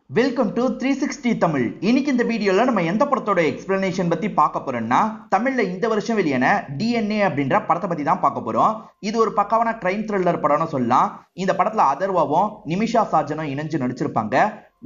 Welcome to 360 Tamil. இன்னைக்கு இந்த வீடியோல நம்ம எந்த படத்தோட எக்ஸ்பிளனேஷன் பத்தி பார்க்க போறோம்னா, தமிழ்ல இந்த வருஷம் வெளியான DNA அப்படின்ற படத்தை பத்தி தான் பார்க்க போறோம். இது ஒரு பக்காவான கிரைம் த்ரில்லர் படம்னு சொல்லலாம். இந்த படத்துல அதர்வாவும் நிமிஷா சாஜனும் இணைஞ்சு நடிச்சிருப்பாங்க.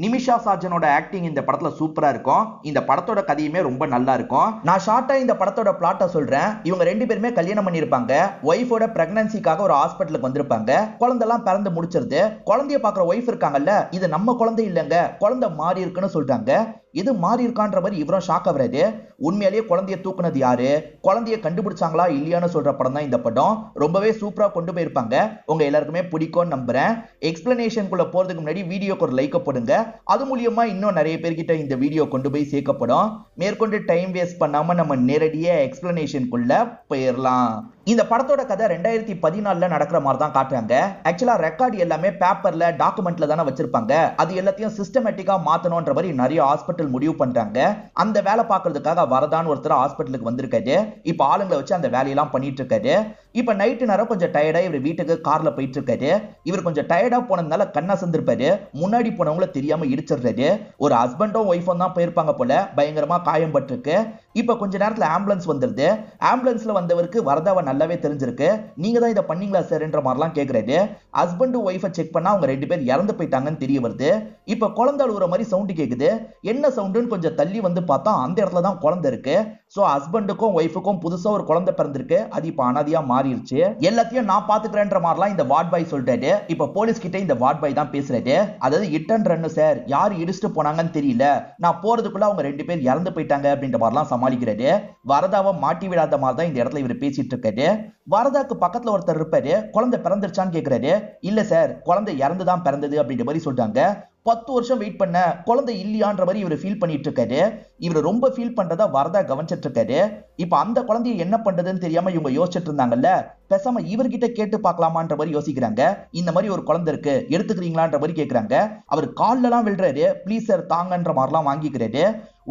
நிமிஷா சாஜனோட ஆக்டிங் இந்த படத்துல சூப்பரா இருக்கும். இந்த படத்தோட கதையுமே ரொம்ப நல்லா இருக்கும். நான் ஷார்ட்டா இந்த படத்தோட பிளாட்டை சொல்றேன். இவங்க ரெண்டு பேருமே கல்யாணம் பண்ணிருப்பாங்க. ஒய்ஃபோட பிரெக்னன்சிக்காக ஒரு ஹாஸ்பிட்டலுக்கு வந்திருப்பாங்க. குழந்தைலாம் பிறந்து முடிச்சிருது. குழந்தைய பாக்குற ஒய்ஃப் இருக்காங்கல்ல, இது நம்ம குழந்தை இல்லைங்க, குழந்தை மாறி இருக்குன்னு சொல்றாங்க. இது மாறி இருக்கான்ற மாதிரி இவரும் ஷாக் ஆகுறாரு. உண்மையிலேயே குழந்தைய தூக்குனது யாரு, குழந்தைய கண்டுபிடிச்சாங்களா இல்லையான்னு சொல்ற படம் தான் இந்த படம். ரொம்பவே சூப்பரா கொண்டு போயிருப்பாங்க. உங்க எல்லாருக்குமே பிடிக்கும்னு நம்புறேன். எக்ஸ்பிளனேஷனுக்குள்ள போறதுக்கு முன்னாடி வீடியோக்கு ஒரு லைக் போடுங்க. அது மூலியமா இன்னும் நிறைய பேர்கிட்ட இந்த வீடியோ கொண்டு போய் சேர்க்கப்படும். மேற்கொண்டு டைம் வேஸ்ட் பண்ணாம நம்ம நேரடியா எக்ஸ்பிளனேஷனுக்குள்ள போயிடலாம். இந்த படத்தோட கதை 2014 நடக்கிற மாதிரி தான் காட்டுறாங்க. ஆக்சுவலா ரெக்கார்டு எல்லாமே பேப்பர்ல டாக்குமெண்ட்ல தானே வச்சிருப்பாங்க. அது எல்லாத்தையும் சிஸ்டமேட்டிக்கா மாத்தணும்ன்ற மாதிரி நிறைய ஹாஸ்பிட்டல் முடிவு பண்றாங்க. அந்த வேலை பார்க்கறதுக்காக வரதான் ஒருத்தர் ஹாஸ்பிட்டலுக்கு வந்திருக்காரு. இப்ப ஆளுங்களை வச்சு அந்த வேலையெல்லாம் பண்ணிட்டு இருக்காரு. இப்ப நைட்டு நேரம் கொஞ்சம் டயர்டா இவர் வீட்டுக்கு கார்ல போயிட்டு இருக்காரு. இவர் கொஞ்சம் டயர்டா போனதுனால கண்ணா சந்திருப்பாரு. முன்னாடி போனவங்கள தெரியாம இடிச்சிடுறாரு. ஒரு ஹஸ்பண்டும் ஒய்ஃபும் தான் போயிருப்பாங்க போல. பயங்கரமா காயம் பட்டிருக்கு. இப்ப கொஞ்ச நேரத்துல ஆம்புலன்ஸ் வந்துருது. ஆம்புலன்ஸ்ல வந்தவருக்கு வரதாவை நல்லாவே தெரிஞ்சிருக்கு. நீங்க தான் இதை பண்ணீங்களா சார்ன்ற மாதிரிலாம் கேக்குறாரு. ஹஸ்பண்ட் ஒய்ஃபை செக் பண்ணா அவங்க ரெண்டு பேர் இறந்து போயிட்டாங்கன்னு தெரிய வருது. இப்ப குழந்தை அழுகுற மாதிரி சவுண்ட் கேக்குது. என்ன சவுண்டுன்னு கொஞ்சம் தள்ளி வந்து பார்த்தா அந்த இடத்துல தான் குழந்தை இருக்கு. சோ ஹஸ்பண்டுக்கும் ஒய்ஃபுக்கும் புதுசா ஒரு குழந்தை பிறந்திருக்கு. அது இப்ப அனாதையா மாறிடுச்சு. எல்லாத்தையும் நான் பாத்துக்கிறேன்ற மாதிரிலாம் இந்த வார்ட் பாய் சொல்றாரு. இப்ப போலீஸ் கிட்ட இந்த வார்ட் பாய் தான் பேசுறாரு. அதாவது இட் அண்ட் ரன் சார், யார் இடிச்சுட்டு போனாங்கன்னு தெரியல, நான் போறதுக்குள்ள அவங்க ரெண்டு பேர் இறந்து போயிட்டாங்க அப்படின்ற மாதிரிலாம் சமாளிக்கிறாரு. வரதாவை மாட்டி விடாத மாதிரி தான் இந்த இடத்துல இவர் பேசிட்டு இருக்காரு. வரதாக்கு பக்கத்துல ஒருத்தர் இருப்பாரு. குழந்தை பிறந்துருச்சான்னு கேக்குறாரு. இல்ல சார், குழந்தை இறந்துதான் பிறந்தது அப்படின்ற மாதிரி சொல்றாங்க. 10 வருஷம் வெயிட் பண்ண குழந்தை இல்லையான்ற மாதிரி இவர் ஃபீல் பண்ணிட்டு இருக்காரு. இவர் ரொம்ப ஃபீல் பண்றதா வரதா கவனிச்சிட்டு இருக்காரு. இப்ப அந்த குழந்தைய என்ன பண்றதுன்னு தெரியாம இவங்க யோசிச்சுட்டு இருந்தாங்கல்ல, பேசாம இவர்கிட்ட கேட்டு பார்க்கலாமான்ற மாதிரி யோசிக்கிறாங்க. இந்த மாதிரி ஒரு குழந்தை இருக்கு, எடுத்துக்கிறீங்களான்ற மாதிரி கேக்குறாங்க. அவர் கால்ல எல்லாம் விழுறாரு. ப்ளீஸ் சார் தாங்கன்ற மாதிரிலாம் வாங்கிக்கிறாரு.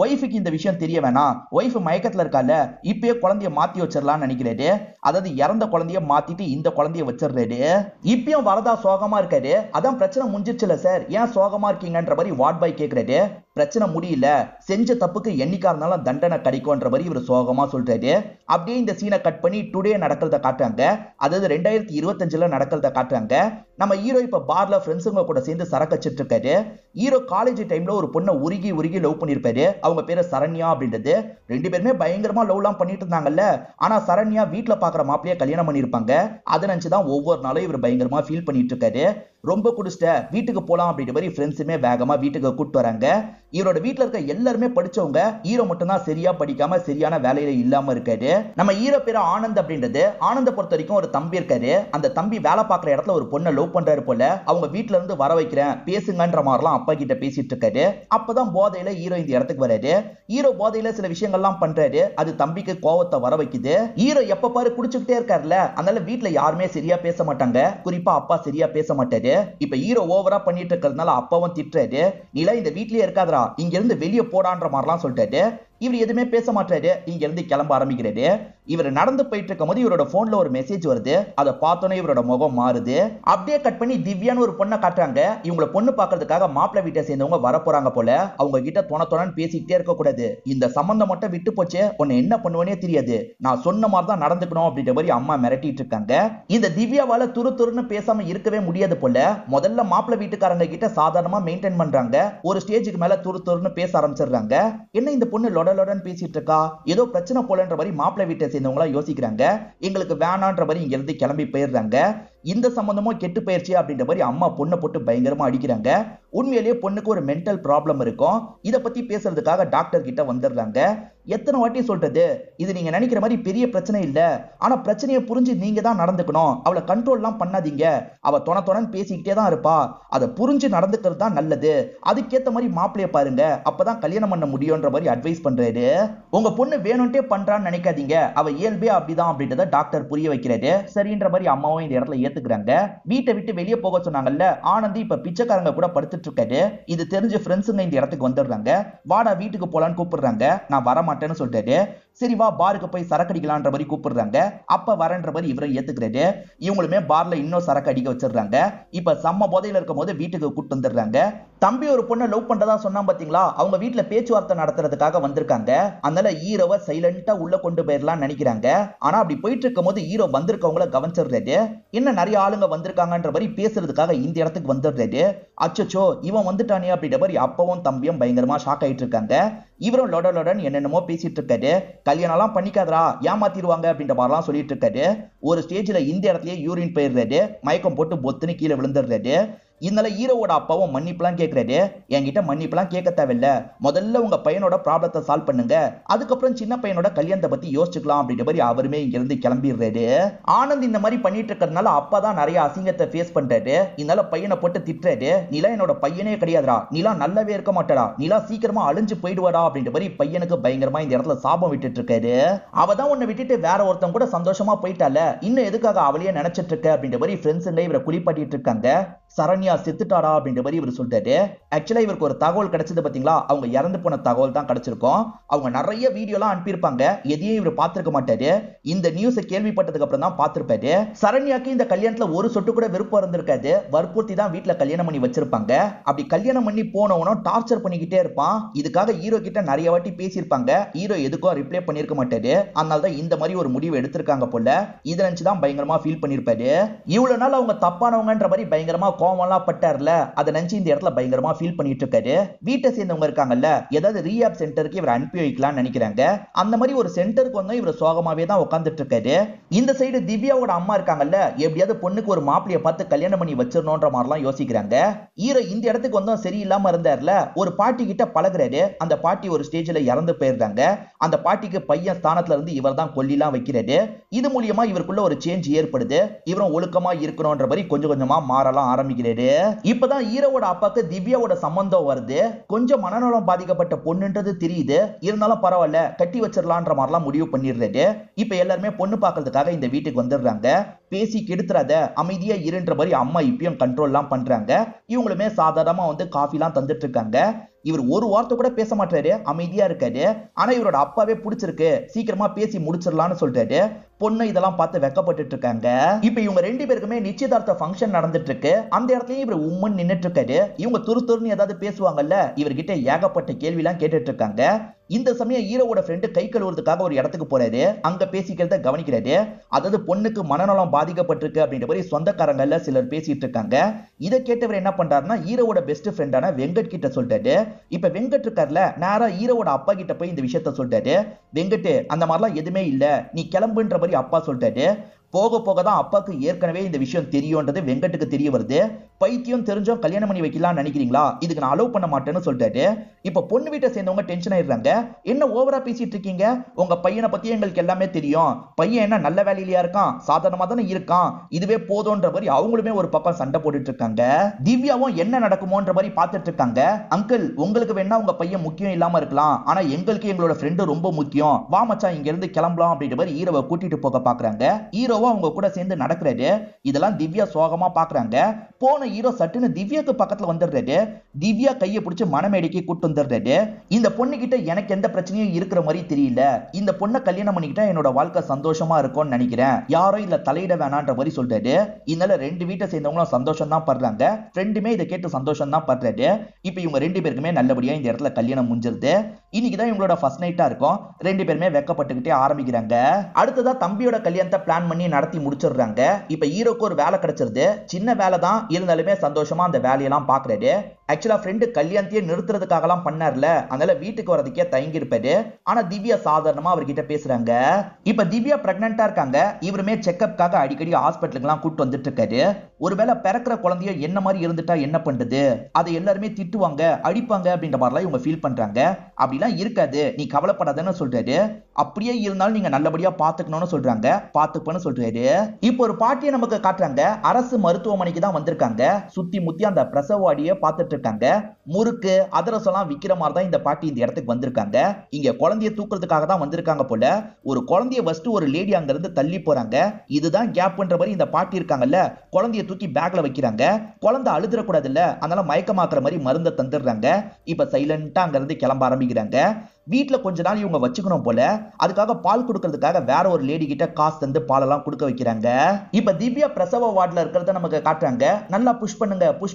ஒய்ஃபுக்கு இந்த விஷயம் தெரிய வேணாம், ஒய்ஃப் மயக்கத்துல இருக்கால, இப்பயே குழந்தைய மாத்தி வச்சிடலாம்னு நினைக்கிறாரு. அதாவது இறந்த குழந்தைய மாத்திட்டு இந்த குழந்தைய வச்சிடுறாரு. இப்பயும் வரதா சோகமா இருக்காரு. அதான் பிரச்சனை முடிஞ்சிச்சுல சார், ஏன் சோகமா இருக்கீங்கன்ற மாதிரி வார்ட் பாய் கேக்குறாரு. பிரச்சனை முடியல, செஞ்ச தப்புக்கு என்னைக்கா இருந்தாலும் தண்டனை கிடைக்கும்ன்ற மாதிரி இவர் சோகமா சொல்றாரு. அப்படியே இந்த சீனை கட் பண்ணி டுடே நடக்கிறத காட்டுறாங்க. அதாவது 2025 நடக்கிறத காட்டுறாங்க. நம்ம ஹீரோ இப்ப பார்ல ஃப்ரெண்ட்ஸுங்க கூட சேர்ந்து சரக்கு வச்சிட்டு இருக்காரு. ஹீரோ காலேஜ் டைம்ல ஒரு பொண்ணை உருகி உருகி லவ் பண்ணிருப்பாரு. அவங்க பேரு சரண்யா அப்படின்றது. ரெண்டு பேருமே பயங்கரமா லவ் எல்லாம் பண்ணிட்டு இருந்தாங்கல்ல. ஆனா சரண்யா வீட்டுல பாக்குற மாப்பிளைய கல்யாணம் பண்ணிருப்பாங்க. அதை நினைச்சுதான் ஒவ்வொரு நாளும் இவர் பயங்கரமா ஃபீல் பண்ணிட்டு இருக்காரு. ரொம்ப குடிச்சிட்ட, வீட்டுக்கு போலாம் அப்படின்ற மாதிரி ஃப்ரெண்ட்ஸுமே வேகமா வீட்டுக்கு கூப்பிட்டு வராங்க. இவரோட வீட்டுல இருக்க எல்லாருமே படிச்சவங்க. ஹீரோ மட்டும் தான் சரியா படிக்காம சரியான வேலையில இல்லாம இருக்காரு. நம்ம ஹீரோ பேரு ஆனந்த் அப்படின்றது. ஆனந்த பொறுத்த வரைக்கும் ஒரு தம்பி இருக்காரு. அந்த தம்பி வேலை பார்க்குற இடத்துல ஒரு பொண்ணை லவ் பண்றாரு போல. அவங்க வீட்டுல இருந்து வர வைக்கிறேன் பேசுங்கன்ற மாதிரிலாம் அப்பா கிட்ட பேசிட்டு இருக்காரு. அப்பதான் போதையில ஹீரோ இந்த இடத்துக்கு வராரு. ஹீரோ போதையில சில விஷயங்கள்லாம் பண்றாரு. அது தம்பிக்கு கோவத்தை வர வைக்குது. ஹீரோ எப்ப பாரு குடிச்சுக்கிட்டே இருக்காருல்ல, அதனால வீட்டுல யாருமே சரியா பேச மாட்டாங்க. குறிப்பா அப்பா சரியா பேச மாட்டாரு. இப்ப ஹீரோ ஓவரா பண்ணிட்டு இருக்கிறதுனால அப்பாவும் திட்டுறாரு. நீல இந்த வீட்லயே இருக்காதரா, இங்க இருந்து வெளியே போடான்ற மாதிரிலாம் சொல்லிட்டாரு. இவர் எதுவுமே பேச மாட்டாரு. இங்க இருந்து கிளம்ப ஆரம்பிக்கிறாரு. இவர் நடந்து போயிட்டு இருக்கும் போது இவரோட போன்ல ஒரு மெசேஜ் வருது. அதை பார்த்தோன்னே இவரோட முகம் மாறுது. அப்படியே கட் பண்ணி திவ்யான்னு ஒரு பொண்ணை காட்டுறாங்க. இவங்களை பொண்ணு பாக்குறதுக்காக மாப்பிள்ளை வீட்டை சேர்ந்தவங்க வர போறாங்க போல. அவங்க கிட்ட தொணன்னு பேசிக்கிட்டே இருக்க கூடாது. இந்த சம்பந்தம் மட்டும் விட்டு போச்சு, உன்னை என்ன பண்ணுவேனே தெரியாது, நான் சொன்ன மாதிரி தான் நடந்துக்கணும் அப்படின்ற மாதிரி அம்மா மிரட்டிட்டு இருக்காங்க. இந்த திவ்யாவால துருன்னு பேசாம இருக்கவே முடியாது போல. முதல்ல மாப்பிள்ளை வீட்டுக்காரங்க கிட்ட சாதாரணமா மெயின்டைன் பண்றாங்க. ஒரு ஸ்டேஜுக்கு மேல துருன்னு பேச ஆரம்பிச்சிடுறாங்க. என்ன இந்த பொண்ணு லொடலொடன் பேசிட்டு இருக்கா, ஏதோ பிரச்சனை போலன்ற மாதிரி மாப்பிள்ளை வீட்டை சேர்ந்தவங்களா யோசிக்கிறாங்க. எங்களுக்கு வேணான்ற மாதிரி இங்க இருந்து கிளம்பி போயிடுறாங்க. இந்த சம்பந்தமும் கெட்டு போயிருச்சு அப்படின்ற மாதிரி அம்மா பொண்ணை போட்டு பயங்கரமா அடிக்கிறாங்க. உண்மையிலேயே பொண்ணுக்கு ஒரு மென்டல் ப்ராப்ளம் இருக்கும். இத பத்தி பேசுறதுக்காக டாக்டர் கிட்ட வந்துடுறாங்க. எத்தனை வாட்டி சொல்றது, இது நீங்க நினைக்கிற மாதிரி பெரிய பிரச்சனை இல்ல, ஆனா பிரச்சனையை புரிஞ்சு நீங்க தான் நடந்துக்கணும். அவளை கண்ட்ரோல் எல்லாம் பண்ணாதீங்க, அவ தொணன்னு பேசிக்கிட்டே தான் இருப்பா, அதை புரிஞ்சு நடந்துக்கிறது தான் நல்லது, அதுக்கேத்த மாதிரி மாப்பிளைய பாருங்க, அப்பதான் கல்யாணம் பண்ண முடியும்ன்ற மாதிரி அட்வைஸ் பண்றாரு. உங்க பொண்ணு வேணும்ட்டே பண்றான்னு நினைக்காதீங்க, அவ இயல்பே அப்படிதான் அப்படின்றத டாக்டர் புரிய வைக்கிறாரு. சரின்ற மாதிரி அம்மாவும் இந்த இடத்துல ஏத்துக்கிறாங்க. வீட்டை விட்டு வெளியே போக சொன்னாங்கல்ல, ஆனந்தி இப்ப பிச்சைக்காரங்க கூட படுத்துட்டு இருக்காரு. இது தெரிஞ்சு ஃப்ரெண்ட்ஸுங்க இந்த இடத்துக்கு வந்துடுறாங்க. வாடா வீட்டுக்கு போலான்னு கூப்பிடுறாங்க. நான் வர மாட்டேன்னு சொல்லிட்டாரு. சரி வா பாருக்கு போய் சரக்கு அடிக்கலான்ற மாதிரி கூப்பிடுறாங்க. அப்ப வரன்ற மாதிரி இவரை ஏத்துக்கிறாரு. இவங்களுமே பார்ல இன்னும் சரக்கு அடிக்க வச்சிடுறாங்க. இப்ப செம்ம போதையில இருக்கும் போது வீட்டுக்கு கூட்டு வந்துடுறாங்க. தம்பி ஒரு பொண்ணை லவ் பண்றதா சொன்னா பாத்தீங்களா, அவங்க வீட்டுல பேச்சுவார்த்தை நடத்துறதுக்காக வந்திருக்காங்க. அதனால ஹீரோவை சைலண்டா உள்ள கொண்டு போயிடலாம் நினைக்கிறாங்க. ஆனா அப்படி போயிட்டு இருக்கும் போது ஹீரோ வந்திருக்கவங்கள கவனிச்சிடுறாரு. என்ன நிறைய ஆளுங்க வந்திருக்காங்கன்ற மாதிரி பேசுறதுக்காக இந்த இடத்துக்கு வந்துடுறாரு. அச்சோ இவன் வந்துட்டானே அப்படின்ற மாதிரி அப்பவும் தம்பியும் பயங்கரமா ஷாக் ஆயிட்டு இருக்காங்க. இவரும் லொடலொடன் என்னென்னமோ பேசிட்டு இருக்காரு. கல்யாணம் எல்லாம் பண்ணிக்காதரா, ஏமாத்திடுவாங்க அப்படின்ற மாதிரிலாம் சொல்லிட்டு இருக்காரு. ஒரு ஸ்டேஜ்ல இந்த இடத்துலயே யூரின் போயிடுறாரு. மயக்கம் போட்டு பொத்துன்னு கீழே விழுந்துடுறாரு. இதனால ஹீரோவோட அப்பாவும் மன்னிப்புலாம் கேட்கிறாரு. என்கிட்ட மன்னிப்புலாம் கேட்க தேவையில்ல, முதல்ல உங்க பையனோட ப்ராப்ளத்தை சால்வ் பண்ணுங்க, அதுக்கப்புறம் சின்ன பையனோட கல்யாணத்தை பத்தி யோசிச்சுக்கலாம் அப்படின்ற மாதிரி அவருமே இங்க இருந்து கிளம்பிடுறாரு. ஆனந்த் இந்த மாதிரி பண்ணிட்டு இருக்கிறதுனால அப்பா தான் நிறைய அசிங்கத்தை ஃபேஸ் பண்றாரு. இதனால பையனை போட்டு திட்டுறாரு. நீலா என்னோட பையனே கிடையாதுடா, நீலா நல்லாவே இருக்க மாட்டடா, நீலா சீக்கிரமா அழிஞ்சு போயிடுவாடா அப்படின்ற மாதிரி பையனுக்கு பயங்கரமா இந்த இடத்துல சாபம் விட்டுட்டு இருக்காரு. அவதான் உன்னை விட்டுட்டு வேற ஒருத்தன் கூட சந்தோஷமா போயிட்டால, இன்னும் எதுக்காக அவளையே நினைச்சிட்டு இருக்க அப்படின்ற மாதிரி ஃப்ரெண்ட்ஸுங்க இவரை குளிப்பாட்டிட்டு இருக்காங்க. சரண்யா செத்துட்டாடா அப்படின்ற மாதிரி இவர் சொல்றாரு. ஆக்சுவலா இவருக்கு ஒரு தகவல் கிடைச்சது பாத்தீங்களா, அவங்க இறந்து போன தகவல் தான் கிடைச்சிருக்கும். அவங்க நிறைய வீடியோலாம் அனுப்பியிருப்பாங்க, எதையும் இவர் பார்த்திருக்க மாட்டாரு. இந்த நியூஸை கேள்விப்பட்டதுக்கு அப்புறம் தான் பார்த்திருப்பாரு. சரண்யாக்கு இந்த கல்யாணத்துல ஒரு சொட்டு கூட விருப்பம் இருந்திருக்காது. வற்புறுத்தி தான் வீட்டுல கல்யாணம் பண்ணி வச்சிருப்பாங்க. அப்படி கல்யாணம் பண்ணி போனவனும் டார்ச்சர் பண்ணிக்கிட்டே இருப்பான். இதுக்காக ஹீரோ கிட்ட நிறைய வாட்டி பேசியிருப்பாங்க. ஹீரோ எதுக்கும் ரிப்ளை பண்ணிருக்க மாட்டாரு. அதனால தான் இந்த மாதிரி ஒரு முடிவு எடுத்திருக்காங்க போல. இதை நினைச்சுதான் பயங்கரமா ஃபீல் பண்ணிருப்பாரு. இவ்வளவு நாள் அவங்க தப்பானவங்கன்ற மாதிரி பயங்கரமா கோவம்லாம் பட்டார்ல, அதை நினைச்சு இந்த இடத்துல பயங்கரமா ஃபீல் பண்ணிட்டு இருக்காரு. வீட்டை சேர்ந்தவங்க இருக்காங்கல்ல, ஏதாவது ரீஹாப் சென்டருக்கு இவர் அனுப்பி வைக்கலாம்னு நினைக்கிறாங்க. அந்த மாதிரி ஒரு சென்டருக்கு வந்து இவர் சோகமாவே தான் உட்கார்ந்துட்டு இருக்காரு. இந்த சைடு திவ்யாவோட அம்மா இருக்காங்கல்ல, எப்படியாவது பொண்ணுக்கு ஒரு மாப்பிளைய பார்த்து கல்யாணம் பண்ணி வச்சிடணும்ன்ற மாதிரிலாம் யோசிக்கிறாங்க. ஹீரோ இந்த இடத்துக்கு வந்தோம் சரியில்லாம இருந்தார்ல, ஒரு பாட்டி கிட்ட பழகுறாரு. அந்த பாட்டி ஒரு ஸ்டேஜ்ல இறந்து போயிருந்தாங்க. அந்த பாட்டிக்கு பையன் ஸ்தானத்துல இருந்து இவர் தான் கொல்லிலாம் வைக்கிறாரு. இது மூலியமா இவருக்குள்ள ஒரு சேஞ்ச் ஏற்படுது. இவரும் ஒழுக்கமா இருக்கணும்ன்ற மாதிரி கொஞ்சம் கொஞ்சமா மாறலாம் ஆரம்பிக்கிறாரு. இப்பதான் ஹீரோவோட அப்பாக்கு திவ்யாவோட சம்பந்தம் வருது. கொஞ்சம் மனநலம் பாதிக்கப்பட்ட பொண்ணுன்றது தெரியுது. இருந்தாலும் பரவாயில்ல, கட்டி வச்சிடலான்ற மாதிரிலாம் முடிவு பண்ணிடுறாரு. இப்ப எல்லாருமே பொண்ணு பார்க்கறதுக்காக இந்த வீட்டுக்கு வந்துடுறாங்க. பேசி கெடுத்துறாத, அமைதியா இருன்ற மாதிரி அம்மா இப்பயும் கண்ட்ரோல்லாம் பண்றாங்க. இவங்களுமே சாதாரணமா வந்து காஃபிலாம் தந்துட்டு இருக்காங்க. இவர் ஒரு வார்த்தை கூட பேச மாட்டாரு, அமைதியா இருக்காரு. ஆனா இவரோட அப்பாவே பிடிச்சிருக்கு, சீக்கிரமா பேசி முடிச்சிடலாம்னு சொல்றாரு. பொண்ணு இதெல்லாம் பார்த்து வெக்கப்பட்டு இருக்காங்க. இப்ப இவங்க ரெண்டு பேருக்குமே நிச்சயதார்த்த ஃபங்க்ஷன் நடந்துட்டு இருக்கு. அந்த இடத்துலயும் இவர் உம்மன் நின்னுட்டு இருக்காரு. இவங்க துருன்னு ஏதாவது பேசுவாங்கல்ல, இவர்கிட்ட ஏகப்பட்ட கேள்வி எல்லாம் கேட்டுட்டு இருக்காங்க. இந்த சமயம் ஹீரோவோட ஃப்ரெண்டு கை கழுவுறதுக்காக ஒரு இடத்துக்கு போறாரு. அங்க பேசிக்கிறத கவனிக்கிறாரு. அதாவது பொண்ணுக்கு மனநலம் பாதிக்கப்பட்டிருக்கு அப்படின்ற மாதிரி சொந்தக்காரங்கள்ல சிலர் பேசிட்டு இருக்காங்க. இதை கேட்டவர் என்ன பண்றாருன்னா, ஹீரோவோட பெஸ்ட் ஃப்ரெண்டான வெங்கட் கிட்ட சொல்றாரு. இப்ப வெங்கட் இருக்கார்ல, நேரா ஹீரோவோட அப்பா கிட்ட போய் இந்த விஷயத்த சொல்றாரு. வெங்கட், அந்த மாதிரிலாம் எதுவுமே இல்ல, நீ கிளம்புன்ற மாதிரி அப்பா சொல்றாரு. போக போக தான் அப்பாக்கு ஏற்கனவே இந்த விஷயம் தெரியும்ன்றது வெங்கட்டுக்கு தெரிய வருது. பைத்தியம் தெரிஞ்சும் கல்யாணம் பண்ணி வைக்கலாம் நினைக்கிறீங்களா, இதுக்கு நான் அலோவ் பண்ண மாட்டேன்னு சொல்றாரு. இப்ப பொண்ணு வீட்டை சேர்ந்தவங்க டென்ஷன் ஆயிடுறாங்க. என்ன ஓவரா பேசிட்டு இருக்கீங்க, உங்க பையனை பத்தி எங்களுக்கு எல்லாமே தெரியும், பையன் என்ன நல்ல வேலையிலயா இருக்கான், சாதாரணமா தானே இருக்கான், இதுவே போதும்ன்ற மாதிரி அவங்களுமே ஒரு பக்கம் சண்டை போட்டுட்டு இருக்காங்க. திவ்யாவும் என்ன நடக்குமோன்ற மாதிரி பார்த்துட்டு இருக்காங்க. அங்கிள், உங்களுக்கு வேணா உங்க பையன் முக்கியம் இல்லாம இருக்கலாம், ஆனா எங்களுக்கு எங்களோட ஃப்ரெண்டு ரொம்ப முக்கியம், வா மச்சான் இங்க இருந்து கிளம்பலாம் அப்படின்ற மாதிரி ஹீரோவை கூட்டிட்டு போக பாக்குறாங்க. ஹீரோவா அவங்க கூட சேர்ந்து நடக்கிறாரு. இதெல்லாம் திவ்யா சோகமா பாக்குறாங்க. போன ஹீரோ சட்டுன்னு திவ்யாக்கு பக்கத்துல வந்துடுறாரு. திவ்யா கையை பிடிச்சு மனமேடைக்கு கூட்டு வந்துடுறாரு. இந்த பொண்ணு கிட்ட எனக்கு எந்த பிரச்சனையும் இருக்கிற மாதிரி தெரியல, இந்த பொண்ணை கல்யாணம் பண்ணிக்கிட்டா என்னோட வாழ்க்கை சந்தோஷமா இருக்கும்னு நினைக்கிறேன், யாரும் இல்ல தலையிட வேணான்ற மாதிரி சொல்றாரு. இதனால ரெண்டு வீட்டை சேர்ந்தவங்களும் சந்தோஷம் தான் படுறாங்க. ஃப்ரெண்டுமே இதை கேட்டு சந்தோஷம் தான் படுறாரு. இப்ப இவங்க ரெண்டு பேருக்குமே நல்லபடியா இந்த இடத்துல கல்யாணம் முடிஞ்சிருது. இன்னைக்குதான் இவங்களோட ஃபர்ஸ்ட் நைட்டா இருக்கும். ரெண்டு பேருமே வெக்கப்பட்டுக்கிட்டே ஆரம்பிக்கிறாங்க. அடுத்ததா தம்பியோட கல்யாணத்தை பிளான் பண்ணி நடத்தி முடிச்சிடுறாங்க. இப்ப ஹீரோக்கு ஒரு வேலை கிடைச்சிருது. சின்ன வேலை தான் இருந்தாலுமே சந்தோஷமா அந்த வேலையெல்லாம் பாக்குறாரு. ஆக்சுவலா ஃப்ரெண்டு கல்யாணத்தையே நிறுத்துறதுக்காகலாம் பண்ணார்ல, அதனால வீட்டுக்கு வரதுக்கே தயங்கி இருப்பாரு. ஆனா திவ்யா சாதாரணமா அவர்கிட்ட பேசுறாங்க. இப்ப திவ்யா பிரெக்னன்ட்டா இருக்காங்க. இவருமே செக்அப்காக அடிக்கடி ஹாஸ்பிட்டலுக்குலாம் கூட்டு வந்துட்டு இருக்காரு. ஒருவேளை பிறக்கிற குழந்தைய என்ன மாதிரி இருந்துட்டா என்ன பண்றது, அதை எல்லாருமே திட்டுவாங்க அடிப்பாங்க அப்படின்ற மாதிரிலாம் இவங்க ஃபீல் பண்றாங்க. அப்படிலாம் இருக்காது, நீ கவலைப்படாதன்னு சொல்றாரு. அப்படியே இருந்தாலும் நீங்க நல்லபடியா பாத்துக்கணும்னு சொல்றாங்க. பாத்துப்பன்னு சொல்றாரு. இப்போ ஒரு பாட்டியை நமக்கு காட்டுறாங்க. அரசு மருத்துவமனைக்கு தான் வந்திருக்காங்க. சுத்தி முத்தி அந்த பிரசவாடியை பார்த்துட்டு இருக்காங்க. முறுக்கு அதிரசம்லாம் விக்கிற மாதிரி தான் இந்த பாட்டி இந்த இடத்துக்கு வந்திருக்காங்க. இங்க குழந்தைய தூக்குறதுக்காக தான் வந்திருக்காங்க போல. ஒரு குழந்தைய வச்சுட்டு ஒரு லேடி அங்க இருந்து தள்ளி போறாங்க. இதுதான் கேப்ன்ற மாதிரி இந்த பாட்டி இருக்காங்கல்ல, குழந்தைய தூக்கி பேக்ல வைக்கிறாங்க. குழந்தை அழுதுறக்கூடாது இல்ல, அதனால மயக்கமாக்குற மாதிரி மருந்தை தந்துடுறாங்க. இப்ப சைலண்டா அங்க இருந்து கிளம்ப ஆரம்பிக்கிறாங்க. வீட்டுல கொஞ்ச நாள் இவங்க வச்சுக்கணும் போல. அதுக்காக பால் கொடுக்கறதுக்காக வேற ஒரு லேடி கிட்ட காசு தந்து பாலெல்லாம் கொடுக்க வைக்கிறாங்க. இப்ப திவ்யா பிரசவ வார்டுல இருக்கிறத நமக்கு காட்டுறாங்க. நல்லா புஷ்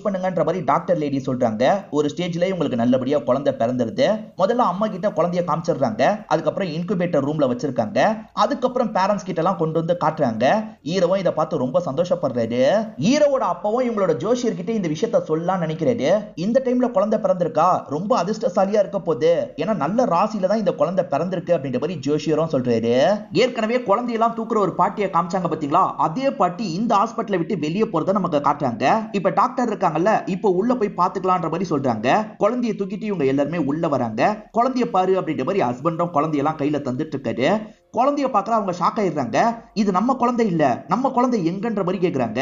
பண்ணுங்கன்ற மாதிரி டாக்டர் லேடி சொல்றாங்க. ஒரு ஸ்டேஜ்ல உங்களுக்கு நல்லபடியா குழந்தை பிறந்துருது. முதல்ல அம்மா கிட்ட குழந்தைய காமிச்சிடுறாங்க. அதுக்கப்புறம் இன்குபேட்டர் ரூம்ல வச்சிருக்காங்க. அதுக்கப்புறம் பேரண்ட்ஸ் கிட்ட எல்லாம் கொண்டு வந்து காட்டுறாங்க. ஹீரோவும் இதை பார்த்து ரொம்ப சந்தோஷப்படுறாரு. ஹீரோவோட அப்பாவும் இவங்களோட ஜோஷியர் கிட்ட இந்த விஷயத்த சொல்லலாம் நினைக்கிறாரு. இந்த டைம்ல குழந்தை பிறந்திருக்கா, ரொம்ப அதிர்ஷ்டசாலியா இருக்க போகுது, ஏன்னா நல்ல ராசியில தான் இந்த குழந்தை பிறந்திருக்கு அப்படின்ற மாதிரி ஜோஷியரும் சொல்றாரு. ஏற்கனவே குழந்தையெல்லாம் தூக்குற ஒரு பாட்டியை காமிச்சாங்க பாத்தீங்களா, அதே பாட்டி இந்த ஹாஸ்பிட்டலை விட்டு வெளியே போறத நமக்கு காட்டுறாங்க. இப்ப டாக்டர் இருக்காங்கல்ல, இப்ப உள்ள போய் பாத்துக்கலாம்ன்ற மாதிரி சொல்றாங்க. குழந்தைய தூக்கிட்டு இவங்க எல்லாருமே உள்ள வராங்க. குழந்தைய பாரு அப்படின்ற மாதிரி ஹஸ்பண்டும் குழந்தையெல்லாம் கையில தந்துட்டு இருக்காரு. குழந்தைய பாக்குற அவங்க ஷாக் ஆயிடுறாங்க. இது நம்ம குழந்தை இல்ல, நம்ம குழந்தை எங்கன்ற மாதிரி கேக்குறாங்க.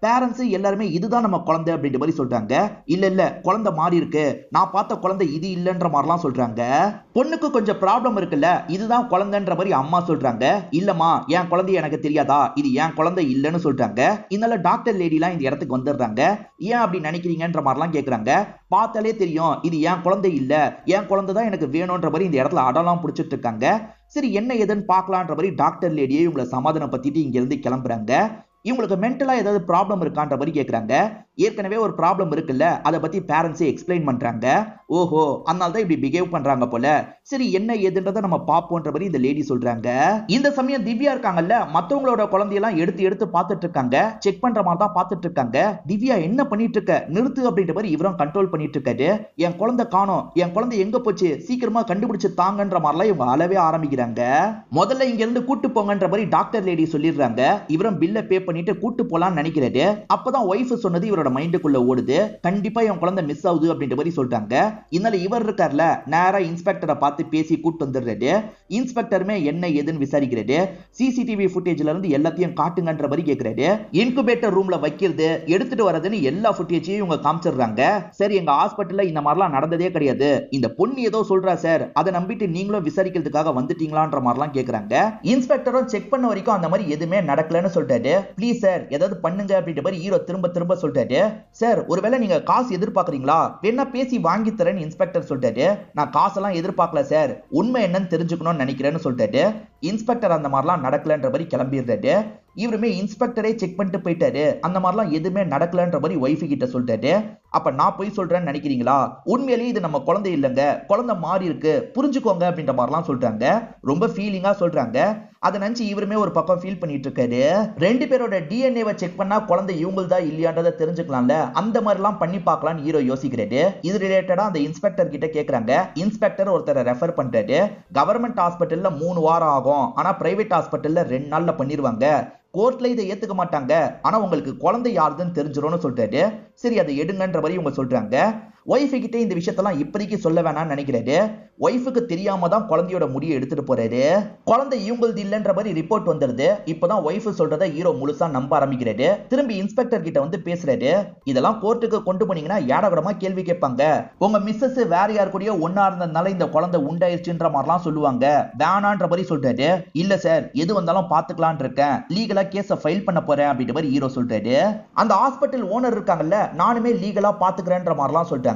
பேரண்ட்ஸ் எல்லாருமே இதுதான் நம்ம குழந்தை அப்படின்ற மாதிரி சொல்றாங்க. இல்ல குழந்தை மாறி இருக்கு, நான் பார்த்த குழந்தை இது இல்லன்ற மாதிரிலாம் சொல்றாங்க. பொண்ணுக்கு கொஞ்சம் ப்ராப்ளம் இருக்குல்ல, இதுதான் குழந்தைன்ற மாதிரி அம்மா சொல்றாங்க. இல்லம்மா, என் குழந்தை எனக்கு தெரியாதா, இது என் குழந்தை இல்லைன்னு சொல்றாங்க. இதனால டாக்டர் லேடிலாம் இந்த இடத்துக்கு வந்துடுறாங்க. ஏன் அப்படி நினைக்கிறீங்கன்ற மாதிரிலாம் கேட்கறாங்க. பார்த்தாலே தெரியும் இது என் குழந்தை இல்ல, என் குழந்தை தான் எனக்கு வேணும்ன்ற மாதிரி இந்த இடத்துல அடலாம் பிடிச்சிட்டு இருக்காங்க. சரி என்ன ஏதுன்னு பார்க்கலான்ற மாதிரி டாக்டர் லேடியே இவங்களை சமாதானம் பத்திட்டு இங்க இருந்து கிளம்புறாங்க. இவங்களுக்கு மென்டலா ஏதாவது ப்ராப்ளம் இருக்கான்ற மாதிரி கேட்கறாங்க. ஏற்கனவே ஒரு ப்ராப்ளம் இருக்குல்ல, அதை பத்தி பேரண்ட்ஸே எக்ஸ்பிளைன் பண்றாங்க. ஓஹோ, அதனால தான் இப்படி பிஹேவ் பண்றாங்க போல. சரி என்ன ஏதுன்றதை நம்ம பாப்போன்ற மாதிரி இந்த லேடி சொல்றாங்க. இந்த சமயம் திவ்யா இருக்காங்கல்ல, மத்தவங்களோட குழந்தையெல்லாம் எடுத்து பார்த்துட்டு இருக்காங்க. செக் பண்ற மாதிரி தான் பார்த்துட்டு இருக்காங்க. திவ்யா என்ன பண்ணிட்டு இருக்க, நிறுத்து அப்படின்ற மாதிரி இவரும் கண்ட்ரோல் பண்ணிட்டு இருக்காரு. என் குழந்தை காணோம், என் குழந்தை எங்க போச்சு, சீக்கிரமா கண்டுபிடிச்சு தாங்கன்ற மாதிரிலாம் இவங்க அளவே ஆரம்பிக்கிறாங்க. முதல்ல இங்க இருந்து கூட்டு போங்கன்ற மாதிரி டாக்டர் லேடி சொல்லிடுறாங்க. இவரும் பில்ல பே பண்ணிட்டு கூட்டு போலான்னு நினைக்கிறாரு. அப்பதான் ஒய்ஃப் சொன்னது இவரோட மைண்டுக்குள்ள ஓடுது. கண்டிப்பா என் குழந்தை மிஸ் ஆகுது அப்படின்ற மாதிரி சொல்றாங்க. இதனால இவர் இருக்கார்ல, நேரா இன்ஸ்பெக்டரை பார்த்து பேசி கூட்டு வந்துடுறாரு. இன்ஸ்பெக்டருமே என்ன ஏதுன்னு விசாரிக்கிறாரு. சிசிடிவி ஃபுட்டேஜ்ல இருந்து எல்லாத்தையும் காட்டுங்கன்ற மாதிரி கேட்கிறாரு. இன்குபேட்டர் ரூம்ல வைக்கிறது, எடுத்துட்டு வரதுன்னு எல்லா ஃபுட்டேஜையும் இவங்க காமிச்சிடுறாங்க. சரி, எங்க ஹாஸ்பிட்டல்ல இந்த மாதிரிலாம் நடந்ததே கிடையாது, இந்த பொண்ணு ஏதோ சொல்றா சார், அதை நம்பிட்டு நீங்களும் விசாரிக்கிறதுக்காக வந்துட்டீங்களான்ற மாதிரிலாம் கேட்கறாங்க. இன்ஸ்பெக்டரும் செக் பண்ண வரைக்கும் அந்த மாதிரி எதுவுமே நடக்கலன்னு சொல்லிட்டாரு. ப்ளீஸ் சார் ஏதாவது பண்ணுங்க அப்படின்ற மாதிரி ஹீரோ திரும்ப சொல்லிட்டாரு. சார் ஒருவேளை நீங்க காசு எதிர்பார்க்கறீங்களா, வேணா பேசி வாங்கி தரேன்னு இன்ஸ்பெக்டர் சொல்லிட்டாரு. நான் காசெல்லாம் எதிர்பார்க்கல சார், உண்மை என்னன்னு தெரிஞ்சுக்கணும்னு நினைக்கிறேன்னு சொல்லிட்டாரு. இன்ஸ்பெக்டர் அந்த மாதிரிலாம் நடக்கலன்ற மாதிரி கிளம்பிடுறாரு. இவருமே இன்ஸ்பெக்டரே செக் பண்ணிட்டு போயிட்டாரு. அந்த மாதிரிலாம் எதுவுமே நடக்கலன்ற மாதிரி ஒய்ஃபு கிட்ட சொல்லிட்டாரு. அப்ப நான் போய் சொல்றேன்னு நினைக்கிறீங்களா, உண்மையிலேயே இது நம்ம குழந்தை இல்லைங்க, குழந்தை மாறி இருக்கு, புரிஞ்சுக்கோங்க அப்படின்ற மாதிரிலாம் சொல்றாங்க. ரொம்ப ஃபீலிங்கா சொல்றாங்க. அதை நினைச்சு இவருமே ஒரு பக்கம் ஃபீல் பண்ணிட்டு இருக்காரு. ரெண்டு பேரோட டிஎன்ஏவை செக் பண்ணா குழந்தை இவங்கள்தா இல்லையான்றதை தெரிஞ்சுக்கலாம்ல, அந்த மாதிரிலாம் பண்ணி பார்க்கலாம்னு ஹீரோ யோசிக்கிறாரு. இது ரிலேட்டடா அந்த இன்ஸ்பெக்டர் கிட்ட கேட்கறாங்க. இன்ஸ்பெக்டர் ஒருத்தரை ரெஃபர் பண்றாரு. கவர்மெண்ட் ஹாஸ்பிட்டல்ல 3 வாரம் ஆகும், ஆனா பிரைவேட் ஹாஸ்பிட்டல்ல 2 நாள்ல பண்ணிருவாங்க. கோர்ட்ல இதை ஏத்துக்க மாட்டாங்க, ஆனா உங்களுக்கு குழந்தை யாருதுன்னு தெரிஞ்சிரும்னு சொல்றாரு. சரி அதை எடுங்கன்ற மாதிரி இவங்க சொல்றாங்க. ஒய்ஃபு கிட்ட இந்த விஷயத்தெல்லாம் இப்போதைக்கு சொல்ல வேணாம்னு நினைக்கிறாரு. ஒய்ஃபுக்கு தெரியாம தான் குழந்தையோட முடியை எடுத்துட்டு போறாரு. குழந்தை இவங்களது இல்லைன்ற மாதிரி ரிப்போர்ட் வந்துருது. இப்பதான் ஒய்ஃபு சொல்றதை ஹீரோ முழுசா நம்ப ஆரம்பிக்கிறாரு. திரும்பி இன்ஸ்பெக்டர் கிட்ட வந்து பேசுறாரு. இதெல்லாம் கோர்ட்டுக்கு கொண்டு போனீங்கன்னா ஏடகடமா கேள்வி கேட்பாங்க. உங்க மிஸ்ஸஸ் வேற யார் கூடயோ ஒன்னா இருந்ததுனால இந்த குழந்தை உண்டாயிருச்சுன்ற மாதிரிலாம் சொல்லுவாங்க, வேணான்ற மாதிரி சொல்றாரு. இல்ல சார், எது வந்தாலும் பாத்துக்கலான் இருக்கேன், லீகலா கேஸை ஃபைல் பண்ண போறேன் அப்படின்ற மாதிரி ஹீரோ சொல்றாரு. அந்த ஹாஸ்பிட்டல் ஓனர் இருக்காங்கல்ல, நானுமே லீகலா பாத்துக்கிறேன்ற மாதிரிலாம் சொல்றாங்க.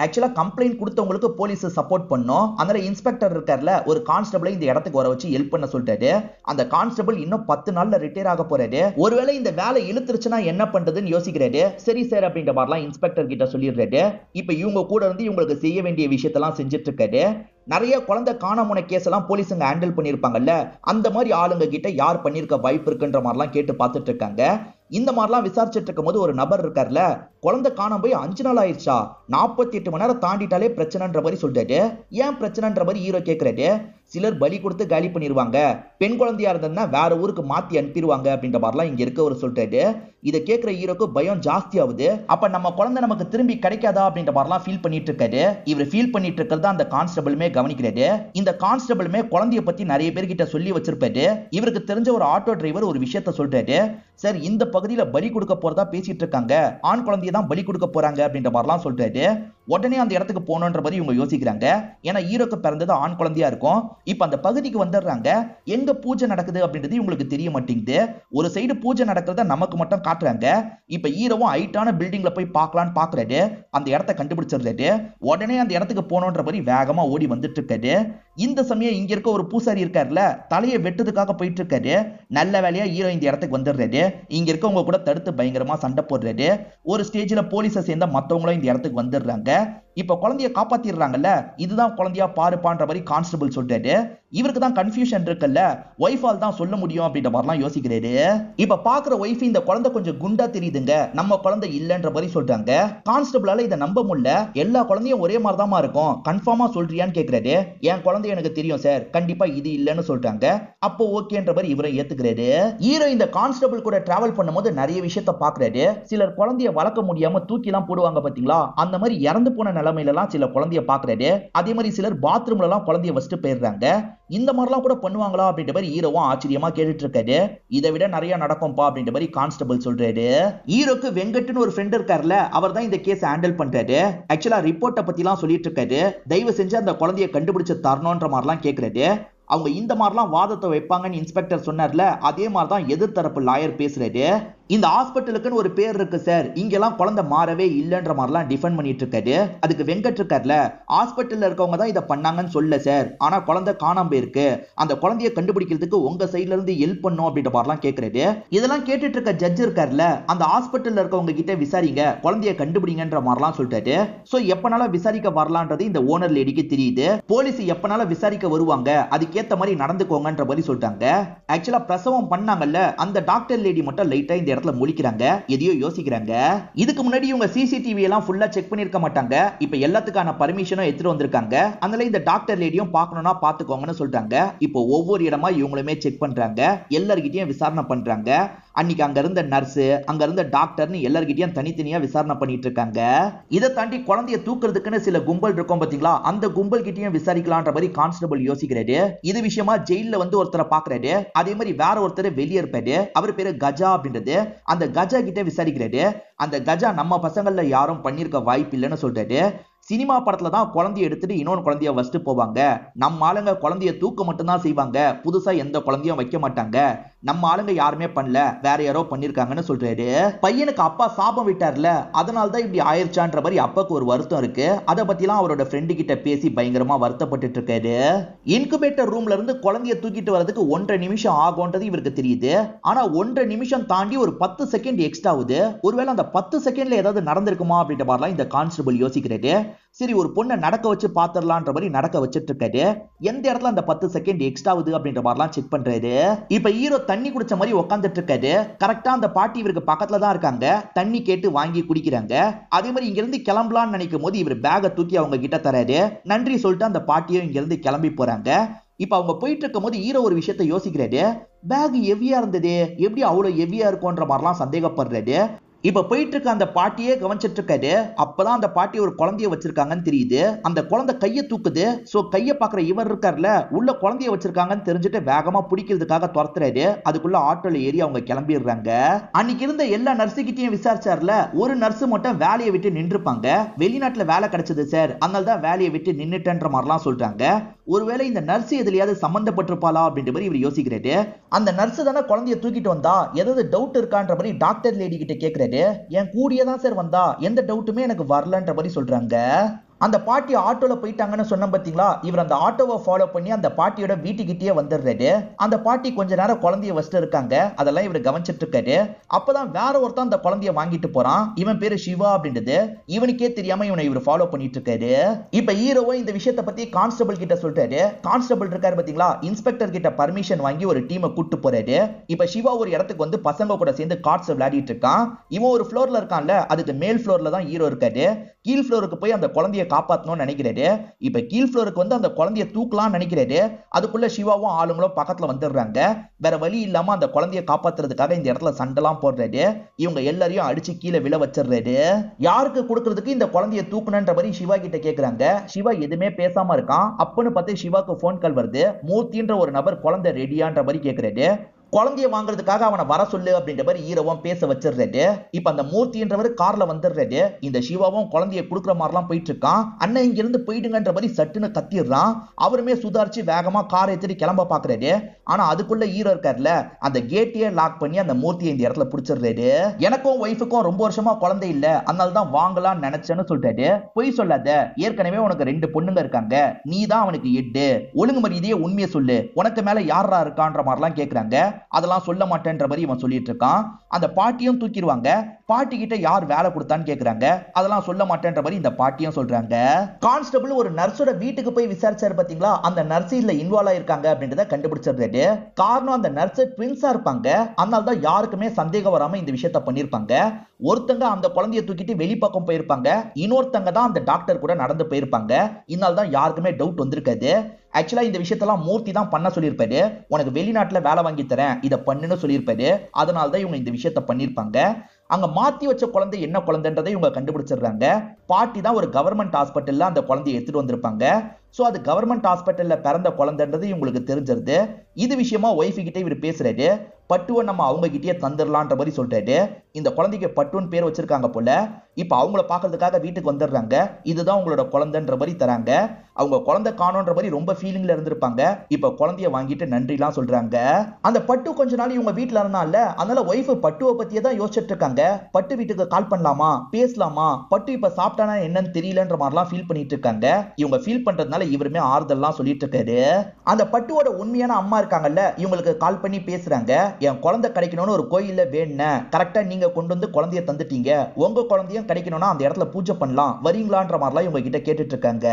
ஆக்சுவலா கம்ப்ளைண்ட் கொடுத்தவங்களுக்கு போலீஸ் சப்போர்ட் பண்ணும். அதனால இன்ஸ்பெக்டர் இருக்கார்ல, ஒரு கான்ஸ்டபிளை இந்த இடத்துக்கு வர வச்சு ஹெல்ப் பண்ண சொல்லிட்டாரு. அந்த கான்ஸ்டபிள் இன்னும் 10 நாள்ல ரிட்டையர் ஆக போறாரு. ஒருவேளை இந்த வேலை இழுத்துருச்சுன்னா என்ன பண்றதுன்னு யோசிக்கிறாரு. சரி சார் அப்படின்ற மாதிரிலாம் இன்ஸ்பெக்டர் கிட்ட சொல்லிடுறாரு. இப்ப இவங்க கூட இருந்து இவங்களுக்கு செய்ய வேண்டிய விஷயத்தெல்லாம் செஞ்சுட்டு இருக்காரு. நிறைய குழந்தை காணாம கேஸ் எல்லாம் போலீஸுங்க ஹேண்டில் பண்ணிருப்பாங்கல்ல, அந்த மாதிரி ஆளுங்க கிட்ட யார் பண்ணிருக்க வாய்ப்பு இருக்குன்ற மாதிரிலாம் கேட்டு பார்த்துட்டு இருக்காங்க. இந்த மாதிரிலாம் விசாரிச்சுட்டு இருக்கும் போது ஒரு நபர் இருக்கார்ல, குழந்தை காணாம போய் 5 நாள் ஆயிடுச்சா, 48 மணி நேரம் தாண்டிட்டாலே பிரச்சனைன்ற மாதிரி சொல்லிட்டாரு. ஏன் பிரச்சனைன்ற மாதிரி ஹீரோ கேட்கிறாரு. சிலர் பலி கொடுத்து காலி பண்ணிடுவாங்க, பெண் குழந்தையா இருந்ததுன்னா வேற ஊருக்கு மாத்தி அனுப்பிடுவாங்க அப்படின்ற மாதிரிலாம் இங்க இருக்கவர் சொல்லிட்டாரு. இதை கேட்கிற ஹீரோக்கு பயம் ஜாஸ்தி ஆகுது. அப்ப நம்ம குழந்தை நமக்கு திரும்பி கிடைக்காதா அப்படின்ற மாதிரிலாம் ஃபீல் பண்ணிட்டு இருக்காரு. இவர் ஃபீல் பண்ணிட்டு இருக்கிறத அந்த கான்ஸ்டபிளுமே கவனிக்கிறாரு. இந்த கான்ஸ்டபிளுமே குழந்தைய பத்தி நிறைய பேர்கிட்ட சொல்லி வச்சிருப்பாரு. இவருக்கு தெரிஞ்ச ஒரு ஆட்டோ டிரைவர் ஒரு விஷயத்த சொல்றாரு. சார், இந்த பகுதியில பலி கொடுக்க போறதா பேசிட்டு இருக்காங்க, ஆண் குழந்தைய தான் பலி கொடுக்க போறாங்க அப்படின்ற மாதிரிலாம் சொல்றாரு. உடனே அந்த இடத்துக்கு போகணுன்ற மாதிரி இவங்க யோசிக்கிறாங்க. ஏன்னா ஹீரோக்கு பிறந்தது ஆண் குழந்தையா இருக்கும். இப்ப அந்த பகுதிக்கு வந்துடுறாங்க. எங்க பூஜை நடக்குது அப்படின்றது இவங்களுக்கு தெரிய மாட்டேங்குது. ஒரு சைடு பூஜை நடக்கிறத நமக்கு மட்டும் காட்டுறாங்க. இப்ப ஹீரோவும் ஹைட்டான பில்டிங்ல போய் பார்க்கலான்னு பாக்குறாரு. அந்த இடத்தை கண்டுபிடிச்சிடுறாரு. உடனே அந்த இடத்துக்கு போகணுன்ற மாதிரி வேகமா ஓடி வந்துட்டு இருக்காரு. இந்த சமயம் இங்க இருக்க ஒரு பூசாரி இருக்காருல, தலையை வெட்டுறதுக்காக போயிட்டு இருக்காரு. நல்ல வேலையா ஹீரோ இந்த இடத்துக்கு வந்துடுறாரு. இங்க இருக்கவங்க கூட தடுத்து பயங்கரமா சண்டை போடுறாரு. ஒரு ஸ்டேஜ்ல போலீஸை சேர்ந்த மத்தவங்களும் இந்த இடத்துக்கு வந்துடுறாங்க. இப்ப குழந்தைய காப்பாத்திடுறாங்கல்ல, இதுதான் குழந்தையா பாருப்பான்ற மாதிரி கான்ஸ்டபிள் சொல்றாரு. இவருக்கு தான் கன்ஃபியூஷன் இருக்குல்ல, ஒய்ஃபால் தான் சொல்ல முடியும் அப்படின்ற மாதிரிலாம் யோசிக்கிறாரு. இப்ப பாக்குற ஒய்ஃப் இந்த குழந்தை கொஞ்சம் குண்டா தெரியுதுங்க, நம்ம குழந்தை இல்லன்ற மாதிரி சொல்றாங்க. கான்ஸ்டபிளால இதை நம்ப முடியல. எல்லா குழந்தையும் ஒரே மாதிரி தான் இருக்கும், கன்ஃபார்மா சொல்றியான்னு கேக்குறாரு. என் குழந்தை எனக்கு தெரியும் சார், கண்டிப்பா இது இல்லன்னு சொல்றாங்க. அப்போ ஓகேன்ற மாதிரி இவரை ஏத்துக்கிறாரு. ஹீரோ இந்த கான்ஸ்டபிள் கூட டிராவல் பண்ணும்போது நிறைய விஷயத்த பாக்குறாரு. சிலர் குழந்தைய வளர்க்க முடியாம தூக்கி எல்லாம் போடுவாங்க பாத்தீங்களா, அந்த மாதிரி இறந்து போன நிலைமையில எல்லாம் சில குழந்தைய பாக்குறாரு. அதே மாதிரி சிலர் பாத்ரூம்ல எல்லாம் குழந்தைய வச்சுட்டு போயிடுறாங்க. இந்த மாதிரிலாம் கூட பண்ணுவாங்களா அப்படின்ற மாதிரி ஹீரோவும் ஆச்சரியமா கேட்டுட்டு இருக்காரு. இதை விட நிறைய நடக்கும்பா அப்படின்ற மாதிரி கான்ஸ்டபிள் சொல்றாரு. ஹீரோக்கு வெங்கட்னு ஒரு ஃப்ரெண்ட் இருக்காருல்ல, அவர் தான் இந்த கேஸ் ஹேண்டில் பண்றாரு. ஆக்சுவலா ரிப்போர்ட்டை பத்தி எல்லாம் சொல்லிட்டு இருக்காரு. தயவு செஞ்சு அந்த குழந்தைய கண்டுபிடிச்சு தரணும்ன்ற மாதிரிலாம் கேட்கிறாரு. அவங்க இந்த மாதிரிலாம் வாதத்தை வைப்பாங்கன்னு இன்ஸ்பெக்டர் சொன்னார்ல, அதே மாதிரி தான் எதிர்த்தரப்பு லாயர் பேசுறாரு. இந்த ஹாஸ்பிட்டலுக்குன்னு ஒரு பேர் இருக்கு சார், இங்கெல்லாம் குழந்தை மாறவே இல்லைன்ற மாதிரிலாம் டிஃபெண்ட் பண்ணிட்டு இருக்காரு. அதுக்கு வெங்கட் இருக்கார்ல, ஹாஸ்பிட்டல்ல இருக்கவங்க தான் இதை பண்ணாங்கன்னு சொல்ல சார், ஆனா குழந்தை காணாம போயிருக்கு, அந்த குழந்தைய கண்டுபிடிக்கிறதுக்கு உங்க சைட்ல இருந்து ஹெல்ப் பண்ணும் அப்படின்ற மாதிரிலாம் கேட்கறாரு. இதெல்லாம் கேட்டுட்டு இருக்க ஜட்ஜ் இருக்கார்ல, அந்த ஹாஸ்பிட்டல்ல இருக்கவங்க கிட்ட விசாரிங்க, குழந்தைய கண்டுபிடிங்கன்ற மாதிரிலாம் சொல்லிட்டாரு. சோ எப்பனால விசாரிக்க வரலான்றது இந்த ஓனர் லேடிக்கு தெரியுது. போலீஸ் எப்பனால விசாரிக்க வருவாங்க, அதுக்கேத்த மாதிரி நடந்துக்கோங்கன்ற மாதிரி சொல்லிட்டாங்க. ஆக்சுவலா பிரசவம் பண்ணாங்கல்ல, அந்த டாக்டர் லேடி மட்டும் லைட்டா இந்த முழிக்கிறாங்க, எதையோ யோசிக்கிறாங்க. இதுக்கு முன்னாடி இவங்க சிசிடிவி எல்லாம் ஃபுல்லா செக் பண்ணிருக்க மாட்டாங்க. இப்ப எல்லாத்துக்கான பர்மிஷனும் எடுத்துட்டு வந்திருக்காங்க. அதனால இந்த டாக்டர் லேடியும் பார்க்கணும்னா பாத்துக்கோங்கன்னு சொல்றாங்க. இப்போ ஒவ்வொரு இடமா இவங்களுமே செக் பண்றாங்க, எல்லார்கிட்டயும் விசாரணை பண்றாங்க. அன்னைக்கு அங்க இருந்த நர்ஸ், அங்க இருந்த டாக்டர்னு எல்லார்கிட்டயும் தனித்தனியா விசாரணை பண்ணிட்டு இருக்காங்க. இதை தாண்டி குழந்தைய தூக்குறதுக்குன்னு சில கும்பல் இருக்கும் பாத்தீங்களா, அந்த கும்பல் கிட்டயும் விசாரிக்கலான்ற மாதிரி கான்ஸ்டபிள் யோசிக்கிறாரு. இது விஷயமா ஜெயில வந்து ஒருத்தரை பாக்குறாரு. அதே மாதிரி வேற ஒருத்தர் வெளியே இருப்பாரு, அவர் பேரு கஜா அப்படின்றது. அந்த கஜா கிட்ட விசாரிக்கிறாரு. அந்த கஜா நம்ம பசங்கள்ல யாரும் பண்ணிருக்க வாய்ப்பு இல்லைன்னு சொல்றாரு. சினிமா படத்துல தான் குழந்தைய எடுத்துட்டு இன்னொரு குழந்தைய வச்சுட்டு போவாங்க, நம்ம ஆளுங்க குழந்தைய தூக்க மட்டும்தான் செய்வாங்க, புதுசா எந்த குழந்தையும் வைக்க மாட்டாங்க, நம்ம ஆளுங்க யாருமே பண்ணல, வேற யாரோ பண்ணிருக்காங்கன்னு சொல்றாரு. பையனுக்கு அப்பா சாபம் விட்டார்ல, அதனால தான் இப்படி ஆயிருச்சான்ற மாதிரி அப்பாக்கு ஒரு வருத்தம் இருக்கு. அதை பத்திலாம் அவரோட ஃப்ரெண்டு கிட்ட பேசி பயங்கரமா வருத்தப்பட்டு இருக்காரு. இன்குபேட்டர் ரூம்ல இருந்து குழந்தைய தூக்கிட்டு வரதுக்கு 1.5 நிமிஷம் ஆகும்ன்றது இவருக்கு தெரியுது. ஆனா 1.5 நிமிஷம் தாண்டி ஒரு 10 செகண்ட் எக்ஸ்ட்ரா ஆகுது. ஒருவேளை அந்த 10 செகண்ட்ல ஏதாவது நடந்திருக்குமா அப்படின்ற மாதிரிலாம் இந்த கான்ஸ்டபிள் யோசிக்கிறாரு. சரி, ஒரு பொண்ணை நடக்க வச்சு பாத்துடலான்ற மாதிரி நடக்க வச்சிட்டு இருக்காரு. எந்த இடத்துல அந்த 10 செகண்ட் எக்ஸ்ட்ரா ஆகுது அப்படின்ற மாதிரிலாம் செக் பண்றாரு. இப்ப ஹீரோ தண்ணி குடிச்ச மாதிரி உட்காந்துட்டு இருக்காரு. கரெக்டா அந்த பாட்டி இவருக்கு பக்கத்துல தான் இருக்காங்க. தண்ணி கேட்டு வாங்கி குடிக்கிறாங்க. அதே மாதிரி இங்க இருந்து கிளம்பலாம்னு நினைக்கும் போது இவர் பேகை தூக்கி அவங்க கிட்ட தராரு. நன்றி சொல்லிட்டு அந்த பாட்டியும் இங்க இருந்து கிளம்பி போறாங்க. இப்ப அவங்க போயிட்டு இருக்கும் போது ஹீரோ ஒரு விஷயத்தை யோசிக்கிறாரு. பேக் ஹெவியா இருந்தது, எப்படி அவ்வளவு ஹெவியா இருக்கும்ன்ற மாதிரிலாம் சந்தேகப்படுறாரு. இப்ப போயிட்டு இருக்க அந்த பாட்டியே கவனிச்சிட்டு இருக்காரு. அப்பதான் அந்த பாட்டி ஒரு குழந்தைய வச்சிருக்காங்கன்னு தெரியுது. அந்த குழந்தை கையை தூக்குது. சோ கையை பாக்குற இவர் இருக்காருல, உள்ள குழந்தைய வச்சிருக்காங்கன்னு தெரிஞ்சுட்டு வேகமா பிடிக்கிறதுக்காக துரத்துறாரு. அதுக்குள்ள ஆட்டோல ஏறி அவங்க கிளம்பிடுறாங்க. அன்னைக்கு இருந்த எல்லா நர்ஸுகிட்டையும் விசாரிச்சார்ல, ஒரு நர்ஸ் மட்டும் வேலையை விட்டு நின்றுப்பாங்க. வெளிநாட்டுல வேலை கிடைச்சது சார், அதனால தான் வேலையை விட்டு நின்னுட்டேன்ற மாதிரிலாம் சொல்றாங்க. ஒருவேளை இந்த நர்ஸ் எதுலயாவது சம்பந்தப்பட்டிருப்பாளா அப்படின்ற மாதிரி இவர் யோசிக்கிறாரு. அந்த நர்ஸ் தானே குழந்தைய தூக்கிட்டு வந்தா, ஏதாவது டவுட் இருக்கான்ற மாதிரி டாக்டர் லேடி கிட்ட கேட்கிறாரு. என் கூடியே தான் சார் வந்தா, எந்த டவுட்டுமே எனக்கு வரலன்ற மாதிரி சொல்றாங்க. அந்த பாட்டி ஆட்டோல போயிட்டாங்கன்னு சொன்ன பாத்தீங்களா, இவர் அந்த ஆட்டோவை ஃபாலோ பண்ணி அந்த பாட்டியோட வீட்டுக்கிட்டே வந்துடுறாரு. அந்த பாட்டி கொஞ்ச நேரம் குழந்தைய வச்சுட்டு இருக்காங்க, அதெல்லாம் இவர் கவனிச்சிட்டு இருக்காரு. அப்பதான் வேற ஒருத்தன் அந்த குழந்தைய வாங்கிட்டு போறான். இவன் பேரு சிவா அப்படின்றது. இவனுக்கே தெரியாம இவனை இவர் ஃபாலோ பண்ணிட்டு இருக்காரு. இப்ப ஹீரோவும் இந்த விஷயத்தை பத்தி கான்ஸ்டபிள் கிட்ட சொல்றாரு. கான்ஸ்டபிள் இருக்காரு பாத்தீங்களா, இன்ஸ்பெக்டர் கிட்ட பர்மிஷன் வாங்கி ஒரு டீமை கூட்டு போறாரு. இப்ப சிவா ஒரு இடத்துக்கு வந்து பசங்க கூட சேர்ந்து கார்ட்ஸ் விளையாடிட்டு இருக்கான். இவன் ஒரு ஃப்ளோர்ல இருக்கான்ல, அதுக்கு மேல் ஃப்ளோர்ல தான் ஹீரோ இருக்காரு. கீழ் ஃப்ளோருக்கு போய் அந்த குழந்தைய காப்பாத்தணும்னு நினைக்கிறாரு. இப்ப கீழ் ஃப்ளோருக்கு வந்து அந்த குழந்தைய தூக்கலாம் நினைக்கிறாரு. அதுக்குள்ள சிவாவும் ஆளுங்களும் பக்கத்துல வந்துடுறாங்க. வேற வழி இல்லாம அந்த குழந்தைய காப்பாத்துறதுக்காக இந்த இடத்துல சண்டைலாம் போடுறாரு. இவங்க எல்லாரையும் அடிச்சு கீழே விழ வச்சிடுறாரு. யாருக்கு கொடுக்கறதுக்கு இந்த குழந்தைய தூக்கணுன்ற மாதிரி சிவா கிட்ட கேக்குறாங்க. சிவா எதுவுமே பேசாம இருக்கான். அப்பன்னு பார்த்து சிவாக்கு போன் கால் வருது. மூர்த்தின்ற ஒரு நபர் குழந்தை ரெடியான்ற மாதிரி கேக்குறாரு. குழந்தைய வாங்குறதுக்காக அவனை வர சொல்லு அப்படின்ற மாதிரி ஹீரோவும் பேச வச்சிடுறாரு. இப்ப அந்த மூர்த்தின்றவர் கார்ல வந்துடுறாரு. இந்த சிவாவும் குழந்தைய குடுக்குற மாதிரிலாம் போயிட்டு இருக்கான். அண்ணன் இங்க இருந்து போயிடுங்கன்ற மாதிரி சட்டுன்னு கத்திடுறான். அவருமே சுதாரிச்சு வேகமா காரை எடுத்துட்டு கிளம்ப பாக்குறாரு. ஆனா அதுக்குள்ள ஹீரோ இருக்காருல, அந்த கேட்டையே லாக் பண்ணி அந்த மூர்த்தியை இந்த இடத்துல பிடிச்சிடுறாரு. எனக்கும் ஒய்ஃபுக்கும் ரொம்ப வருஷமா குழந்தை இல்ல, அதனால தான் வாங்கலாம்னு நினைச்சேன்னு சொல்றாரு. பொய் சொல்லாத, ஏற்கனவே உனக்கு 2 பொண்ணுங்க இருக்காங்க, நீ தான் அவனுக்கு எட்டு, ஒழுங்கு மரியாதையே உண்மையை சொல்லு, உனக்கு மேல யாரா இருக்கான்ற மாதிரிலாம் கேக்குறாங்க. அதெல்லாம் சொல்ல மாட்டேன்ற மாதிரி இவன் சொல்லிட்டு இருக்கான். அந்த பாட்டியும் தூக்கிடுவாங்க. பாட்டி கிட்ட யார் வேலை கொடுத்தான்னு கேக்குறாங்க. அதெல்லாம் சொல்ல மாட்டேன்ற மாதிரி இந்த பாட்டியும் சொல்றாங்க. கான்ஸ்டபிள் ஒரு நர்ஸோட வீட்டுக்கு போய் விசாரிச்சாரு பாத்தீங்களா, அந்த நர்ஸ் இதுல இன்வால்வ் ஆயிருக்காங்க அப்படின்றத கண்டுபிடிச்சிடுறாரு. காரணம் அந்த நர்ஸ் ட்வின்ஸா இருப்பாங்க, அதனால தான் யாருக்குமே சந்தேகம் வராம இந்த விஷயத்த பண்ணிருப்பாங்க. ஒருத்தங்க அந்த குழந்தைய தூக்கிட்டு வெளிப்பக்கம் போயிருப்பாங்க, இன்னொருத்தங்க தான் அந்த டாக்டர் கூட நடந்து போயிருப்பாங்க. இதனால தான் யாருக்குமே டவுட் வந்திருக்காது. ஆக்சுவலா இந்த விஷயத்தெல்லாம் மூர்த்தி தான் பண்ண சொல்லியிருப்பாரு. உனக்கு வெளிநாட்டுல வேலை வாங்கி தரேன், இதை பண்ணுன்னு சொல்லியிருப்பாரு. அதனால தான் இவங்க இந்த விஷயத்த பண்ணிருப்பாங்க. அங்க மாத்தி வச்ச குழந்தை என்ன குழந்தைன்றதை இவங்க கண்டுபிடிச்சிடுறாங்க. பாட்டி தான் ஒரு கவர்மெண்ட் ஹாஸ்பிட்டல்ல அந்த குழந்தையை எடுத்துட்டு வந்திருப்பாங்க. சோ அது கவர்மெண்ட் ஹாஸ்பிட்டல்ல பிறந்த குழந்தைன்றது இவங்களுக்கு தெரிஞ்சிருது. இது விஷயமா ஒய்ஃபு கிட்ட இவர் பேசுறாரு. பட்டுவை நம்ம அவங்க கிட்டே தந்துடலான்ற மாதிரி சொல்றாரு. இந்த குழந்தைக்கு பட்டுன்னு பேர் வச்சிருக்காங்க போல. இப்ப அவங்கள பாக்குறதுக்காக வீட்டுக்கு வந்துடுறாங்க. இதுதான் உங்களோட குழந்தைன்ற மாதிரி தராங்க. அவங்க குழந்தை காணோன்ற மாதிரி ரொம்ப ஃபீலிங்ல இருந்திருப்பாங்க. இப்ப குழந்தைய வாங்கிட்டு நன்றி எல்லாம் சொல்றாங்க. அந்த பட்டு கொஞ்ச நாள் இவங்க வீட்டுல இருந்தால, அதனால ஒய்ஃபு பட்டுவை பத்தியே தான் யோசிச்சுட்டு இருக்காங்க. பட்டு வீட்டுக்கு கால் பண்ணலாமா, பேசலாமா, பட்டு இப்ப சாப்பிட்டானா என்னன்னு தெரியலன்ற மாதிரிலாம் ஃபீல் பண்ணிட்டு இருக்காங்க. இவங்க ஃபீல் பண்றதுனால இவருமே ஆறுதல்லாம் சொல்லிட்டு இருக்காரு. அந்த பட்டுவோட உண்மையான அம்மா இருக்காங்கல்ல, இவங்களுக்கு கால் பண்ணி பேசுறாங்க. என் குழந்தை கிடைக்கணும்னு ஒரு கோயில்ல வேணுன, கரெக்டா நீங்க கொண்டு வந்து குழந்தைய தந்துட்டீங்க, உங்க குழந்தையும் கிடைக்கணும்னா அந்த இடத்துல பூஜை பண்ணலாம், வரீங்களான்ற மாதிரிலாம் இவங்க கிட்ட கேட்டுட்டு இருக்காங்க.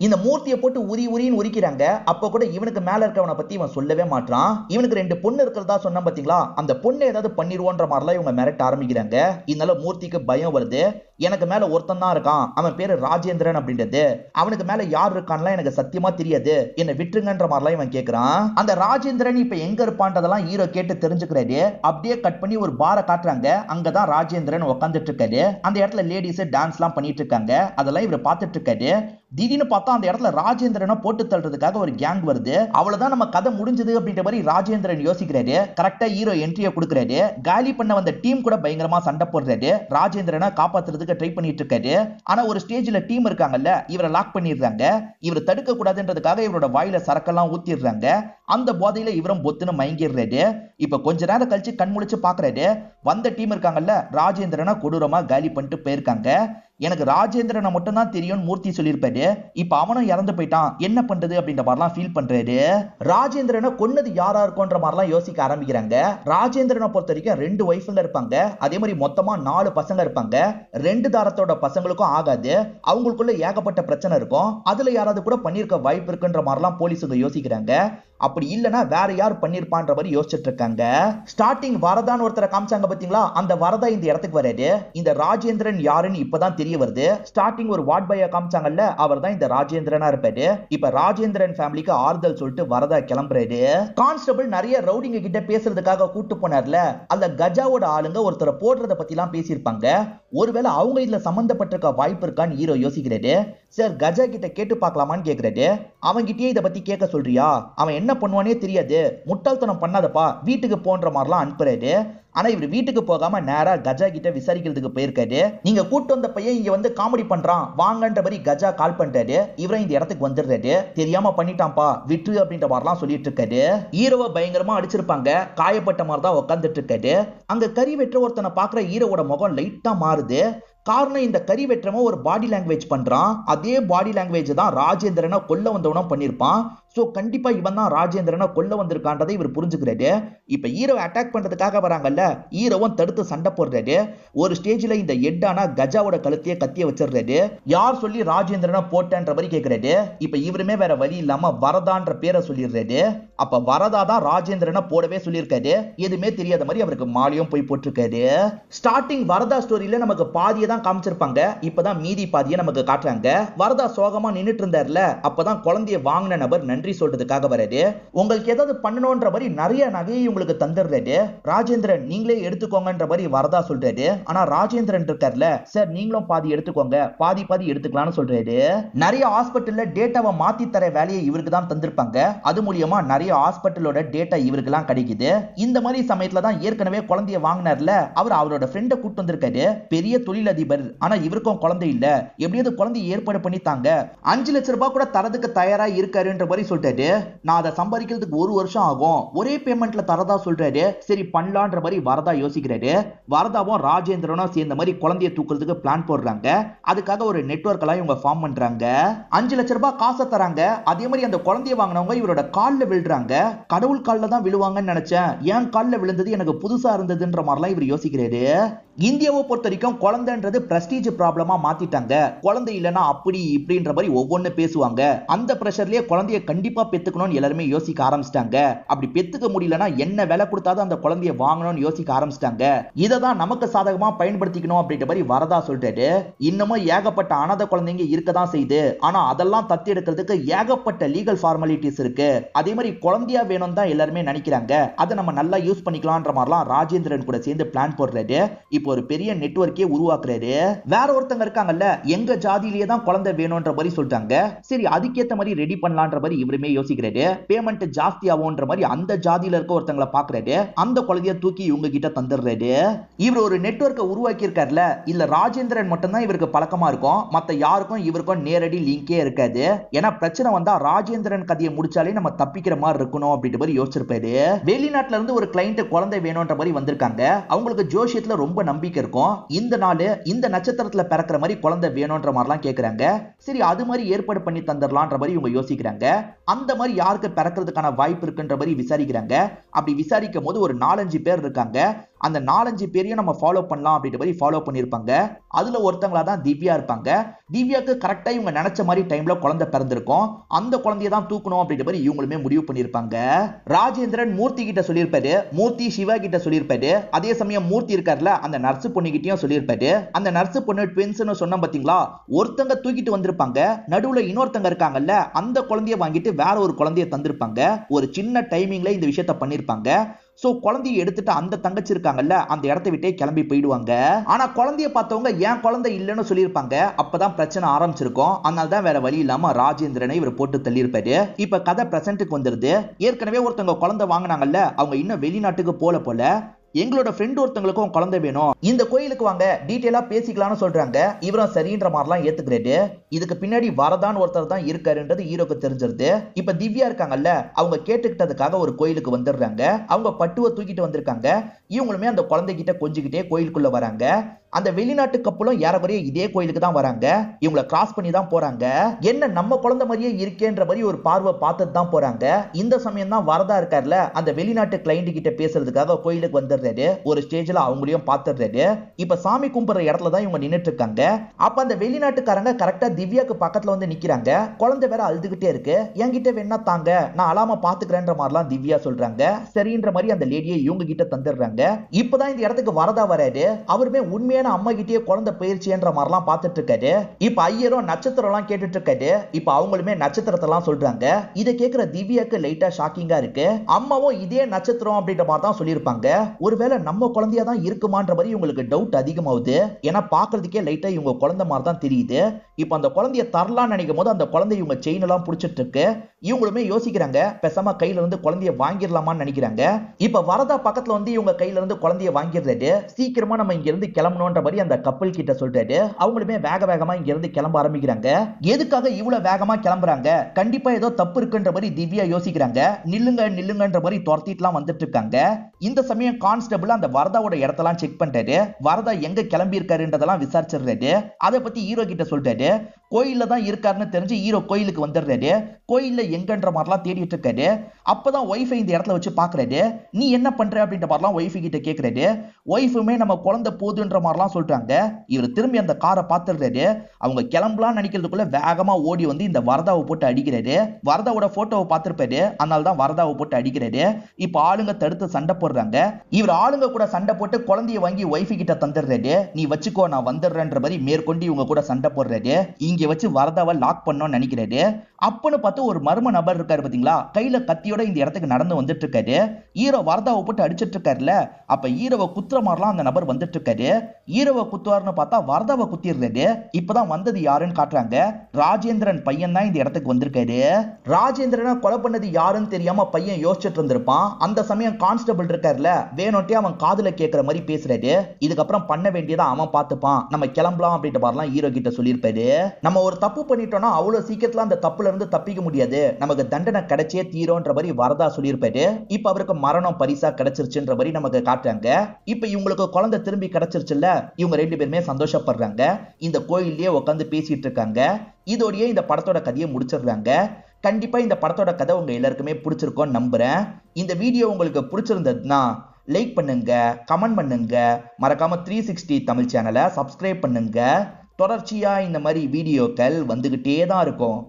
இந்த மூர்த்தியை போட்டு உரி உரின்னு உரிக்கிறாங்க. அப்ப கூட இவனுக்கு மேல இருக்கவனை பத்தி இவன் சொல்லவே மாட்டான். இவனுக்கு 2 பொண்ணு இருக்கிறதா சொன்ன பாத்தீங்களா, அந்த பொண்ணு ஏதாவது பண்ணிடுவோன்ற மாதிரிலாம் இவங்க மிரட்ட ஆரம்பிக்கிறாங்க. இதனால மூர்த்திக்கு பயம் வருது. எனக்கு மேல ஒருத்தன் தான் இருக்கான், அவன் பேரு ராஜேந்திரன் அப்படின்றது, அவனுக்கு மேல யார் இருக்கான்லாம் எனக்கு சத்தியமா தெரியாது, என்ன விட்டுருங்கன்ற மாதிரிலாம் இவன் கேக்குறான். அந்த ராஜேந்திரன் இப்ப எங்க இருப்பான்றதெல்லாம் ஹீரோ கேட்டு தெரிஞ்சுக்கிறாரு. அப்படியே கட் பண்ணி ஒரு பாரை காட்டுறாங்க. அங்கதான் ராஜேந்திரன் உட்காந்துட்டு இருக்காரு. அந்த இடத்துல லேடிஸ் டான்ஸ் எல்லாம் பண்ணிட்டு இருக்காங்க. அதெல்லாம் இவர் பார்த்துட்டு இருக்காரு. திடீர்னு பார்த்தா அந்த இடத்துல ராஜேந்திரனை போட்டு தள்ளுறதுக்காக ஒரு கேங் வருது. அவ்வளவுதான் நம்ம கதை முடிஞ்சது அப்படின்ற மாதிரி ராஜேந்திரன் யோசிக்கிறாரு. கரெக்டா ஹீரோ என்ட்ரியை கொடுக்கிறாரு. காலி பண்ண வந்த டீம் கூட பயங்கரமா சண்டை போடுறாரு. ராஜேந்திரனை காப்பாத்துறதுக்கு ட்ரை பண்ணிட்டு இருக்காரு. ஆனா ஒரு ஸ்டேஜ்ல டீம் இருக்காங்கல்ல, இவரை லாக் பண்ணிடுறாங்க. இவர் தடுக்க கூடாதுன்றதுக்காக இவரோட வாயில சரக்கெல்லாம் ஊத்திடுறாங்க. அந்த போதையில இவரும் பொத்துன்னு மயங்கிடுறாரு. இப்ப கொஞ்ச நேரம் கழிச்சு கண் முழிச்சு பாக்குறாரு. வந்த டீம் இருக்காங்கல்ல, ராஜேந்திரனை கொடூரமா காலி பண்ணிட்டு போயிருக்காங்க. எனக்கு ராஜேந்திரனை மட்டும் தான் தெரியும் மூர்த்தி சொல்லியிருப்பாரு. இப்ப அவனும் இறந்து போயிட்டான், என்ன பண்றது அப்படின்ற மாதிரிலாம் ஃபீல் பண்றாரு. ராஜேந்திரனை கொன்னது யாரா இருக்கும்ன்ற மாதிரிலாம் யோசிக்க ஆரம்பிக்கிறாங்க. ராஜேந்திரனை பொறுத்த வரைக்கும் 2 ஒய்ஃபுங்க இருப்பாங்க. அதே மாதிரி மொத்தமா 4 பசங்க இருப்பாங்க. 2 தாரத்தோட பசங்களுக்கும் ஆகாது. அவங்களுக்குள்ள ஏகப்பட்ட பிரச்சனை இருக்கும். அதுல யாராவது கூட பண்ணிருக்க வாய்ப்பு இருக்குன்ற மாதிரிலாம் போலீஸுங்க யோசிக்கிறாங்க. அப்படி இல்லனா வேற யார் பண்ணிருப்பான்ற மாதிரி யோசிச்சுட்டு இருக்காங்க. ஸ்டார்டிங் வரதான்னு ஒருத்தரை காமிச்சாங்க பாத்தீங்களா, அந்த வரதா இந்த இடத்துக்கு வராரு. இந்த ராஜேந்திரன் யாருன்னு இப்பதான் தெரிய வருது. ஸ்டார்டிங் ஒரு வார்ட் பாயா காமிச்சாங்கல்ல, அவர் தான் இந்த ராஜேந்திரனா இருப்பாரு. இப்ப ராஜேந்திரன் ஃபேமிலிக்கு ஆறுதல் சொல்லிட்டு வரதா கிளம்புறாரு. கான்ஸ்டபிள் நிறைய ரவுடிங்க கிட்ட பேசுறதுக்காக கூட்டு போனார்ல, அந்த கஜாவோட ஆளுங்க ஒருத்தரை போடுறத பத்தி எல்லாம் பேசியிருப்பாங்க. ஒருவேளை அவங்க இதுல சம்பந்தப்பட்டிருக்க வாய்ப்பு இருக்கான்னு ஹீரோ யோசிக்கிறாரு. சார் கஜா கிட்ட கேட்டு பார்க்கலாமான்னு கேக்குறாரு. அவன்கிட்டயே இதை பத்தி கேட்க சொல்றியா, அவன் என்ன பண்ணுவானே தெரியாது, முட்டாள்தனம் பண்ணாதப்பா, வீட்டுக்கு போன்ற மாதிரிலாம் அனுப்புறாரு. ஆனா இவர் வீட்டுக்கு போகாம நேரா கஜா கிட்ட விசாரிக்கிறதுக்கு போயிருக்காரு. நீங்க கூட்டு வந்த பையன் இங்க வந்து காமெடி பண்றான் வாங்கன்ற மாதிரி கஜா கால் பண்றாரு. இவரும் இந்த இடத்துக்கு வந்துடுறாரு. தெரியாம பண்ணிட்டான்பா, விட்டு அப்படின்ற மாதிரிலாம் சொல்லிட்டு இருக்காரு. ஹீரோவை பயங்கரமா அடிச்சிருப்பாங்க. காயப்பட்ட மாதிரி தான் உட்காந்துட்டு இருக்காரு. அங்க கறி வெற்ற ஒருத்தனை பாக்குற ஹீரோவோட முகம் லைட்டா மாறுது. காரணம் இந்த கறி வெற்றமோ ஒரு பாடி லாங்குவேஜ் பண்றான். அதே பாடி லாங்குவேஜ் தான் ராஜேந்திரனை கொல்ல வந்தவனும் பண்ணிருப்பான். சோ கண்டிப்பா இவன் தான் ராஜேந்திரனை கொல்ல வந்திருக்கான்றதை இவர் புரிஞ்சுக்கிறாரு. இப்ப ஹீரோ அட்டாக் பண்றதுக்காக வராங்கல்ல, ஹீரோவும் தடுத்து சண்டை போடுறாரு. ஒரு ஸ்டேஜ்ல இந்த எட்டானா கஜாவோட கழுத்தையே கத்திய வச்சிடுறாரு. யார் சொல்லி ராஜேந்திரனை போட்டன்ற மாதிரி கேக்குறாரு. இப்ப இவருமே வேற வழி இல்லாம வரதான்ற பேரை சொல்லிடுறாரு. அப்ப வரதா தான் ராஜேந்திரனை போடவே சொல்லியிருக்காரு. எதுவுமே தெரியாத மாதிரி அவருக்கு மாலையும் போய் போட்டிருக்காரு. ஸ்டார்டிங் வரதா ஸ்டோரியில நமக்கு பாதியை தான் காமிச்சிருப்பாங்க. இப்பதான் மீதி பாதியை நமக்கு காட்டுறாங்க. வரதா சோகமா நின்னுட்டு இருந்தார்ல, அப்பதான் குழந்தைய வாங்கின நபர் நன்றி சொல்றதுக்காக வராரு. உங்களுக்கு ஏதாவது பண்ணணும்ன்ற மாதிரி நிறைய நகையை உங்களுக்கு தந்துடுறாரு. ராஜேந்திரன் நீங்களே எடுத்துக்கோங்கன்ற மாதிரி வரதா சொல்றாரு. ஆனா ராஜேந்திரன் இருக்கார்ல, சார் நீங்களும் பாதி எடுத்துக்கோங்க, பாதி பாதி எடுத்துக்கலாம்னு சொல்றாரு. நிறைய ஹாஸ்பிட்டல்ல டேட்டாவை மாத்தி தர வேலையை இவருக்கு தான் தந்திருப்பாங்க. அது மூலியமா நிறைய ஹாஸ்பிட்டலோட டேட்டா இவருக்கு எல்லாம் கிடைக்குது. இந்த மாதிரி சமயத்துல தான் ஏற்கனவே குழந்தைய வாங்கினார்ல, அவர் அவரோட ஃப்ரெண்ட கூட்டு வந்திருக்காரு. பெரிய தொழிலதிபர், ஆனா இவருக்கும் குழந்தை இல்ல, எப்படியாவது குழந்தைய ஏற்பாடு பண்ணி தாங்க, 5 லட்சம் ரூபாய் கூட தரதுக்கு தயாரா இருக்காருன்ற மாதிரி சொல்றாரு. நான் அதை சம்பாதிக்கிறதுக்கு 1 வருஷம் ஆகும், ஒரே பேமெண்ட்ல தரதா சொல்றாரு. சரி பண்ணலான்ற மாதிரி வரதா யோசிக்கிறாரு. வரதாவும் ராஜேந்திரனும் சேர்ந்த மாதிரி குழந்தைய தூக்குறதுக்கு பிளான் போடுறாங்க. அதுக்காக ஒரு நெட்வொர்க் எல்லாம் இவங்க ஃபார்ம் பண்றாங்க. 5 லட்சம் ரூபாய் காசை தராங்க. அதே மாதிரி அந்த குழந்தைய வாங்கினவங்க இவரோட கால்ல விழுறாங்க. கடவுள் கால்ல தான் விழுவாங்கன்னு நினைச்சேன், ஏன் கால்ல விழுந்தது எனக்கு புதுசா இருந்ததுன்ற மாதிரிலாம் இவர் யோசிக்கிறாரு. இந்தியாவை பொறுத்த வரைக்கும் குழந்தைன்றது பிரஸ்டீஜ் ப்ராப்ளமா மாத்திட்டாங்க. குழந்தை இல்லைன்னா அப்படி இப்படின்ற மாதிரி ஒவ்வொன்னு பேசுவாங்க. அந்த பிரஷர்லயே குழந்தைய கண்டிப்பா பெத்துக்கணும்னு எல்லாருமே யோசிக்க ஆரம்பிச்சிட்டாங்க. அப்படி பெத்துக்க முடியலன்னா என்ன விலை கொடுத்தாலும் அந்த குழந்தைய வாங்கணும்னு யோசிக்க ஆரம்பிச்சிட்டாங்க. இதை தான் நமக்கு சாதகமா பயன்படுத்திக்கணும் அப்படின்ற மாதிரி வரதா சொல்றாரு. இன்னமும் ஏகப்பட்ட அனாதை குழந்தைங்க இருக்கதான் செய்யுது. ஆனா அதெல்லாம் தத்து எடுக்கிறதுக்கு ஏகப்பட்ட லீகல் ஃபார்மாலிட்டிஸ் இருக்கு. அதே மாதிரி குழந்தையா வேணும் தான் எல்லாருமே நினைக்கிறாங்க. அதை நம்ம நல்லா யூஸ் பண்ணிக்கலாம்ன்ற மாதிரிலாம் ராஜேந்திரன் கூட சேர்ந்து பிளான் போடுறாரு. இப்போ ஒரு பெரிய நெட்வொர்க்கே உருவாக்குறாரு. வேற ஒருத்தங்க இருக்காங்கல்ல, எங்க ஜாதியிலேயே தான் குழந்தை வேணும்ன்ற மாதிரி சொல்றாங்க. சரி அதுக்கேத்த மாதிரி ரெடி பண்ணலாம்ன்ற மாதிரி இவருமே யோசிக்கிறாரு. பேமெண்ட் ஜாஸ்தி ஆகும்ன்ற மாதிரி அந்த ஜாதியில இருக்க ஒருத்தங்களை பாக்குறாரு. அந்த குழந்தைய தூக்கி இவங்க கிட்ட தந்துடுறாரு. இவர் ஒரு நெட்வொர்க்கை உருவாக்கி இருக்காருல, இல்ல ராஜேந்திரன் மட்டும் தான் இவருக்கு பழக்கமா இருக்கும், மத்த யாருக்கும் இவருக்கும் நேரடி லிங்கே இருக்காது. ஏன்னா பிரச்சனை வந்தா ராஜேந்திரன் கதையை முடிச்சாலே நம்ம தப்பிக்கிற மாதிரி இருக்கணும் அப்படின்ற மாதிரி யோசிச்சிருப்பாரு. வெளிநாட்டுல இருந்து ஒரு கிளைண்ட் குழந்தை வேணும்ன்ற மாதிரி வந்திருக்காங்க. அவங்களுக்கு ஜோசியத்துல ரொம்ப நம்பிக்கை இருக்கும். இந்த நாள் இந்த நட்சத்திரத்துல பிறக்கிற மாதிரி குழந்தை வேணும்ன்ற மாதிரிலாம் கேக்குறாங்க. சரி அது மாதிரி ஏற்பாடு பண்ணி தந்துடலாம்ன்ற மாதிரி இவங்க யோசிக்கிறாங்க. அந்த மாதிரி யாருக்கு பிறக்கிறதுக்கான வாய்ப்பு இருக்குன்ற மாதிரி விசாரிக்கிறாங்க. அப்படி விசாரிக்கும் போது ஒரு 4-5 பேர் இருக்காங்க. அந்த 4-5 பேரையும் நம்ம ஃபாலோ பண்ணலாம் அப்படின்ற மாதிரி ஃபாலோ பண்ணிருப்பாங்க. அதுல ஒருத்தங்களா தான் திவ்யா இருப்பாங்க. திவ்யாக்கு கரெக்டா இவங்க நினைச்ச மாதிரி டைம்ல குழந்தை பிறந்திருக்கும். அந்த குழந்தைய தான் தூக்கணும் அப்படின்ற மாதிரி இவங்களுமே முடிவு பண்ணிருப்பாங்க. ராஜேந்திரன் மூர்த்தி கிட்ட சொல்லியிருப்பாரு, மூர்த்தி சிவா கிட்ட சொல்லியிருப்பாரு. அதே சமயம் மூர்த்தி இருக்காருல, அந்த நர்ஸ் பொண்ணு கிட்டயும் சொல்லியிருப்பாரு. அந்த நர்ஸ் பொண்ணு ட்வின்ஸ்னு சொன்ன பாத்தீங்களா, ஒருத்தங்க தூக்கிட்டு வந்திருப்பாங்க, நடுவுல இன்னொருத்தங்க இருக்காங்கல்ல, அந்த குழந்தைய வாங்கிட்டு வேற ஒரு குழந்தைய தந்திருப்பாங்க. ஒரு சின்ன டைமிங்ல இந்த விஷயத்த பண்ணிருப்பாங்க. சோ குழந்தைய எடுத்துட்டு அந்த தங்கச்சி இருக்காங்கல்ல, அந்த இடத்தை விட்டே கிளம்பி போயிடுவாங்க. ஆனா குழந்தைய பார்த்தவங்க ஏன் குழந்தை இல்லைன்னு சொல்லியிருப்பாங்க. அப்பதான் பிரச்சனை ஆரம்பிச்சிருக்கும். அதனால தான் வேற வழி இல்லாம ராஜேந்திரனை இவர் போட்டு தள்ளியிருப்பாரு. இப்ப கதை பிரசன்ட்டுக்கு வந்துருது. ஏற்கனவே ஒருத்தவங்க குழந்தை வாங்கினாங்கல்ல, அவங்க இன்னும் வெளிநாட்டுக்கு போல எங்களோட ஃப்ரெண்ட் ஒருத்தங்களுக்கும் குழந்தை வேணும், இந்த கோயிலுக்கு வாங்க டீடைலா பேசிக்கலாம்னு சொல்றாங்க. இவரும் சரின்ற மாதிரிலாம் ஏத்துக்கிறாரு. இதுக்கு பின்னாடி வரதான் ஒருத்தர் தான் இருக்காருன்றது ஹீரோக்கு தெரிஞ்சிருது. இப்ப திவ்யா இருக்காங்கல்ல, அவங்க கேட்டுக்கிட்டதுக்காக ஒரு கோயிலுக்கு வந்துடுறாங்க. அவங்க பட்டுவை தூக்கிட்டு வந்திருக்காங்க. இவங்களுமே அந்த குழந்தைகிட்ட கொஞ்சிக்கிட்டே கோயிலுக்குள்ள வராங்க. அந்த வெளிநாட்டு கப்பலும் ஏறக்குறைய இதே கோயிலுக்கு தான் வராங்க. இவங்களை கிராஸ் பண்ணி தான் போறாங்க. என்ன நம்ம குழந்தை மாதிரியே இருக்கேன்ற மாதிரி ஒரு பார்வை பார்த்துட்டு தான் போறாங்க. இந்த சமயம் தான் வரதா இருக்கார்ல, அந்த வெளிநாட்டு கிளைண்ட் கிட்ட பேசுறதுக்காக கோயிலுக்கு வந்துடுறாரு. ஒரு ஸ்டேஜ்ல அவங்களையும் பார்த்துடுறாரு. இப்ப சாமி கும்பிடுற இடத்துல தான் இவங்க நின்னுட்டு இருக்காங்க. அப்ப அந்த வெளிநாட்டுக்காரங்க கரெக்டா திவ்யாக்கு பக்கத்துல வந்து நிக்கிறாங்க. குழந்தை வேற அழுதுகிட்டே இருக்கு. என்கிட்ட வேணா தாங்க, நான் அழாம பாத்துக்கிறேன்ற மாதிரிலாம் திவ்யா சொல்றாங்க. சரின்ற மாதிரி அந்த லேடியை இவங்க கிட்ட தந்துடுறாங்க. இப்பதான் இந்த இடத்துக்கு வரதா வராரு. அவருமே உண்மையான அம்மா கிட்டே குழந்தை பயிற்சின்ற மாதிரிலாம் பார்த்துட்டு இருக்காரு. இப்ப ஐயரும் நட்சத்திரம் எல்லாம் கேட்டுட்டு இருக்காரு. இப்ப அவங்களுமே நட்சத்திரத்தை எல்லாம் சொல்றாங்க. இதை கேட்கிற திவ்யாக்கு லைட்டா ஷாக்கிங்கா இருக்கு. அம்மாவும் இதே நட்சத்திரம் அப்படின்ற மாதிரி தான் சொல்லியிருப்பாங்க. ஒருவேளை நம்ம குழந்தையா தான் இருக்குமான்ற மாதிரி உங்களுக்கு டவுட் அதிகமாகுது. ஏன்னா பாக்குறதுக்கே லைட்டா இவங்க குழந்தை மாதிரி தான் தெரியுது. இப்ப அந்த குழந்தைய தரலாம்னு நினைக்கும் போது அந்த குழந்தை இவங்க செயின் எல்லாம் புடிச்சிட்டு இருக்கு. இவங்களுமே யோசிக்கிறாங்க, பேசாம கையில இருந்து குழந்தைய வாங்கிடலாமான்னு நினைக்கிறாங்க. இப்ப வரதா பக்கத்துல வந்து இவங்க கையில இருந்து குழந்தைய வாங்கிடுறாரு. சீக்கிரமா நம்ம இங்க இருந்து கிளம்பணும்ன்ற மாதிரி அந்த கப்பல் கிட்ட சொல்றாரு. அவங்களுமே வேக வேகமா இங்க இருந்து கிளம்ப ஆரம்பிக்கிறாங்க. எதுக்காக இவ்வளவு வேகமா கிளம்புறாங்க? கண்டிப்பா ஏதோ தப்பு இருக்குன்ற மாதிரி திவ்யா யோசிக்கிறாங்க. நில்லுங்க நில்லுங்கன்ற மாதிரி துரத்திட்டுலாம் வந்துட்டு இருக்காங்க. இந்த சமயம் கான்ஸ்டபிள் அந்த வரதாவோட இடத்தெல்லாம் செக் பண்றாரு. வரதா எங்க கிளம்பி இருக்காருன்றதெல்லாம் விசாரிச்சிடுறாரு. அதை பத்தி ஹீரோ கிட்ட சொல்றாரு. கோயில்ல தான் இருக்காருன்னு தெரிஞ்சு ஹீரோ கோயிலுக்கு வந்துடுறாரு. கோயில்ல எங்கன்ற மாதிரிலாம் தேடிட்டு இருக்காரு. அப்பதான் ஒய்ஃபை இந்த இடத்துல வச்சு பாக்குறாரு. நீ என்ன பண்ற அப்படின்ற மாதிரிலாம் ஒய்ஃபு கிட்ட கேக்குறாரு. ஒய்ஃபுமே நம்ம குழந்தை போதுன்ற மாதிரிலாம் சொல்றாங்க. இவர் திரும்பி அந்த காரை பார்த்துடுறாரு. அவங்க கிளம்பலாம் நினைக்கிறதுக்குள்ள வேகமா ஓடி வந்து இந்த வரதாவை போட்டு அடிக்கிறாரு. வரதாவோட போட்டோவை பார்த்திருப்பாரு. அதனால தான் வரதாவை போட்டு அடிக்கிறாரு. இப்ப ஆளுங்க தடுத்து சண்டை போடுறாங்க. போடுறாங்க. இவர் ஆளுங்க கூட சண்டை போட்டு குழந்தைய வாங்கி ஒய்ஃபு கிட்ட தந்துடுறாரு. நீ வச்சுக்கோ நான் வந்துடுறேன்ற மாதிரி மேற்கொண்டு இவங்க கூட சண்டை போடுறாரு. இங்க வச்சு வரதாவை லாக் பண்ணணும்னு நினைக்கிறாரு. அப்பன்னு பார்த்து ஒரு மர்ம நபர் இருக்காரு பாத்தீங்களா, கையில கத்தியோட இந்த இடத்துக்கு நடந்து வந்துட்டு இருக்காரு. ஹீரோ வரதாவை போட்டு அடிச்சிட்டு இருக்காருல, அப்ப ஹீரோவை குத்துற மாதிரிலாம் அந்த நபர் வந்துட்டு இருக்காரு. ஹீரோவை குத்துவாருன்னு பார்த்தா வரதாவை குத்திடுறாரு. இப்பதான் வந்தது யாருன்னு காட்டுறாங்க. ராஜேந்திரன் பையன் தான் இந்த இடத்துக்கு வந்திருக்காரு. ராஜேந்திரனை கொலை பண்ணது யாருன்னு தெரியாம பையன் யோசிச்சுட்டு இருந்திருப்பான். அந்த சமயம் கான்ஸ்டபிள் இருக்காருல, வேணும்ட்டே அவன் காதுல கேட்கிற மாதிரி பேசுறாரு. இதுக்கப்புறம் பண்ண வேண்டியதை அவன் பார்த்துப்பான், நம்ம கிளம்பலாம் அப்படின்ற மாதிரிலாம் ஹீரோ கிட்ட சொல்லியிருப்பாரு. நம்ம ஒரு தப்பு பண்ணிட்டோம்னா அவ்வளவு சீக்கிரத்துல அந்த தப்புல இருந்து தப்பிக்க முடியாது, நமக்கு தண்டனை கிடைச்சே தீரோன்ற மாதிரி வரதா சொல்லியிருப்பாரு. இப்ப அவருக்கு மரணம் பரிசா கிடைச்சிருச்சுன்ற மாதிரி நமக்கு காட்டுறாங்க. இப்ப இவங்களுக்கு குழந்தை திரும்பி கிடைச்சிருச்சுல்ல, இவங்க ரெண்டு பேருமே சந்தோஷப்படுறாங்க. இந்த கோயிலே உட்காந்து பேசிட்டு இருக்காங்க. இதோடயே இந்த படத்தோட கதையை முடிச்சிடுறாங்க. கண்டிப்பா இந்த படத்தோட கதை உங்க எல்லாருக்குமே பிடிச்சிருக்கும்னு நம்புறேன். இந்த வீடியோ உங்களுக்கு பிடிச்சிருந்ததுன்னா லைக் பண்ணுங்க, கமெண்ட் பண்ணுங்க, மறக்காம 360 தமிழ் சேனலை சப்ஸ்கிரைப் பண்ணுங்க. தொடர்ச்சியா இந்த மாதிரி வீடியோக்கள் வந்துகிட்டே தான் இருக்கும்.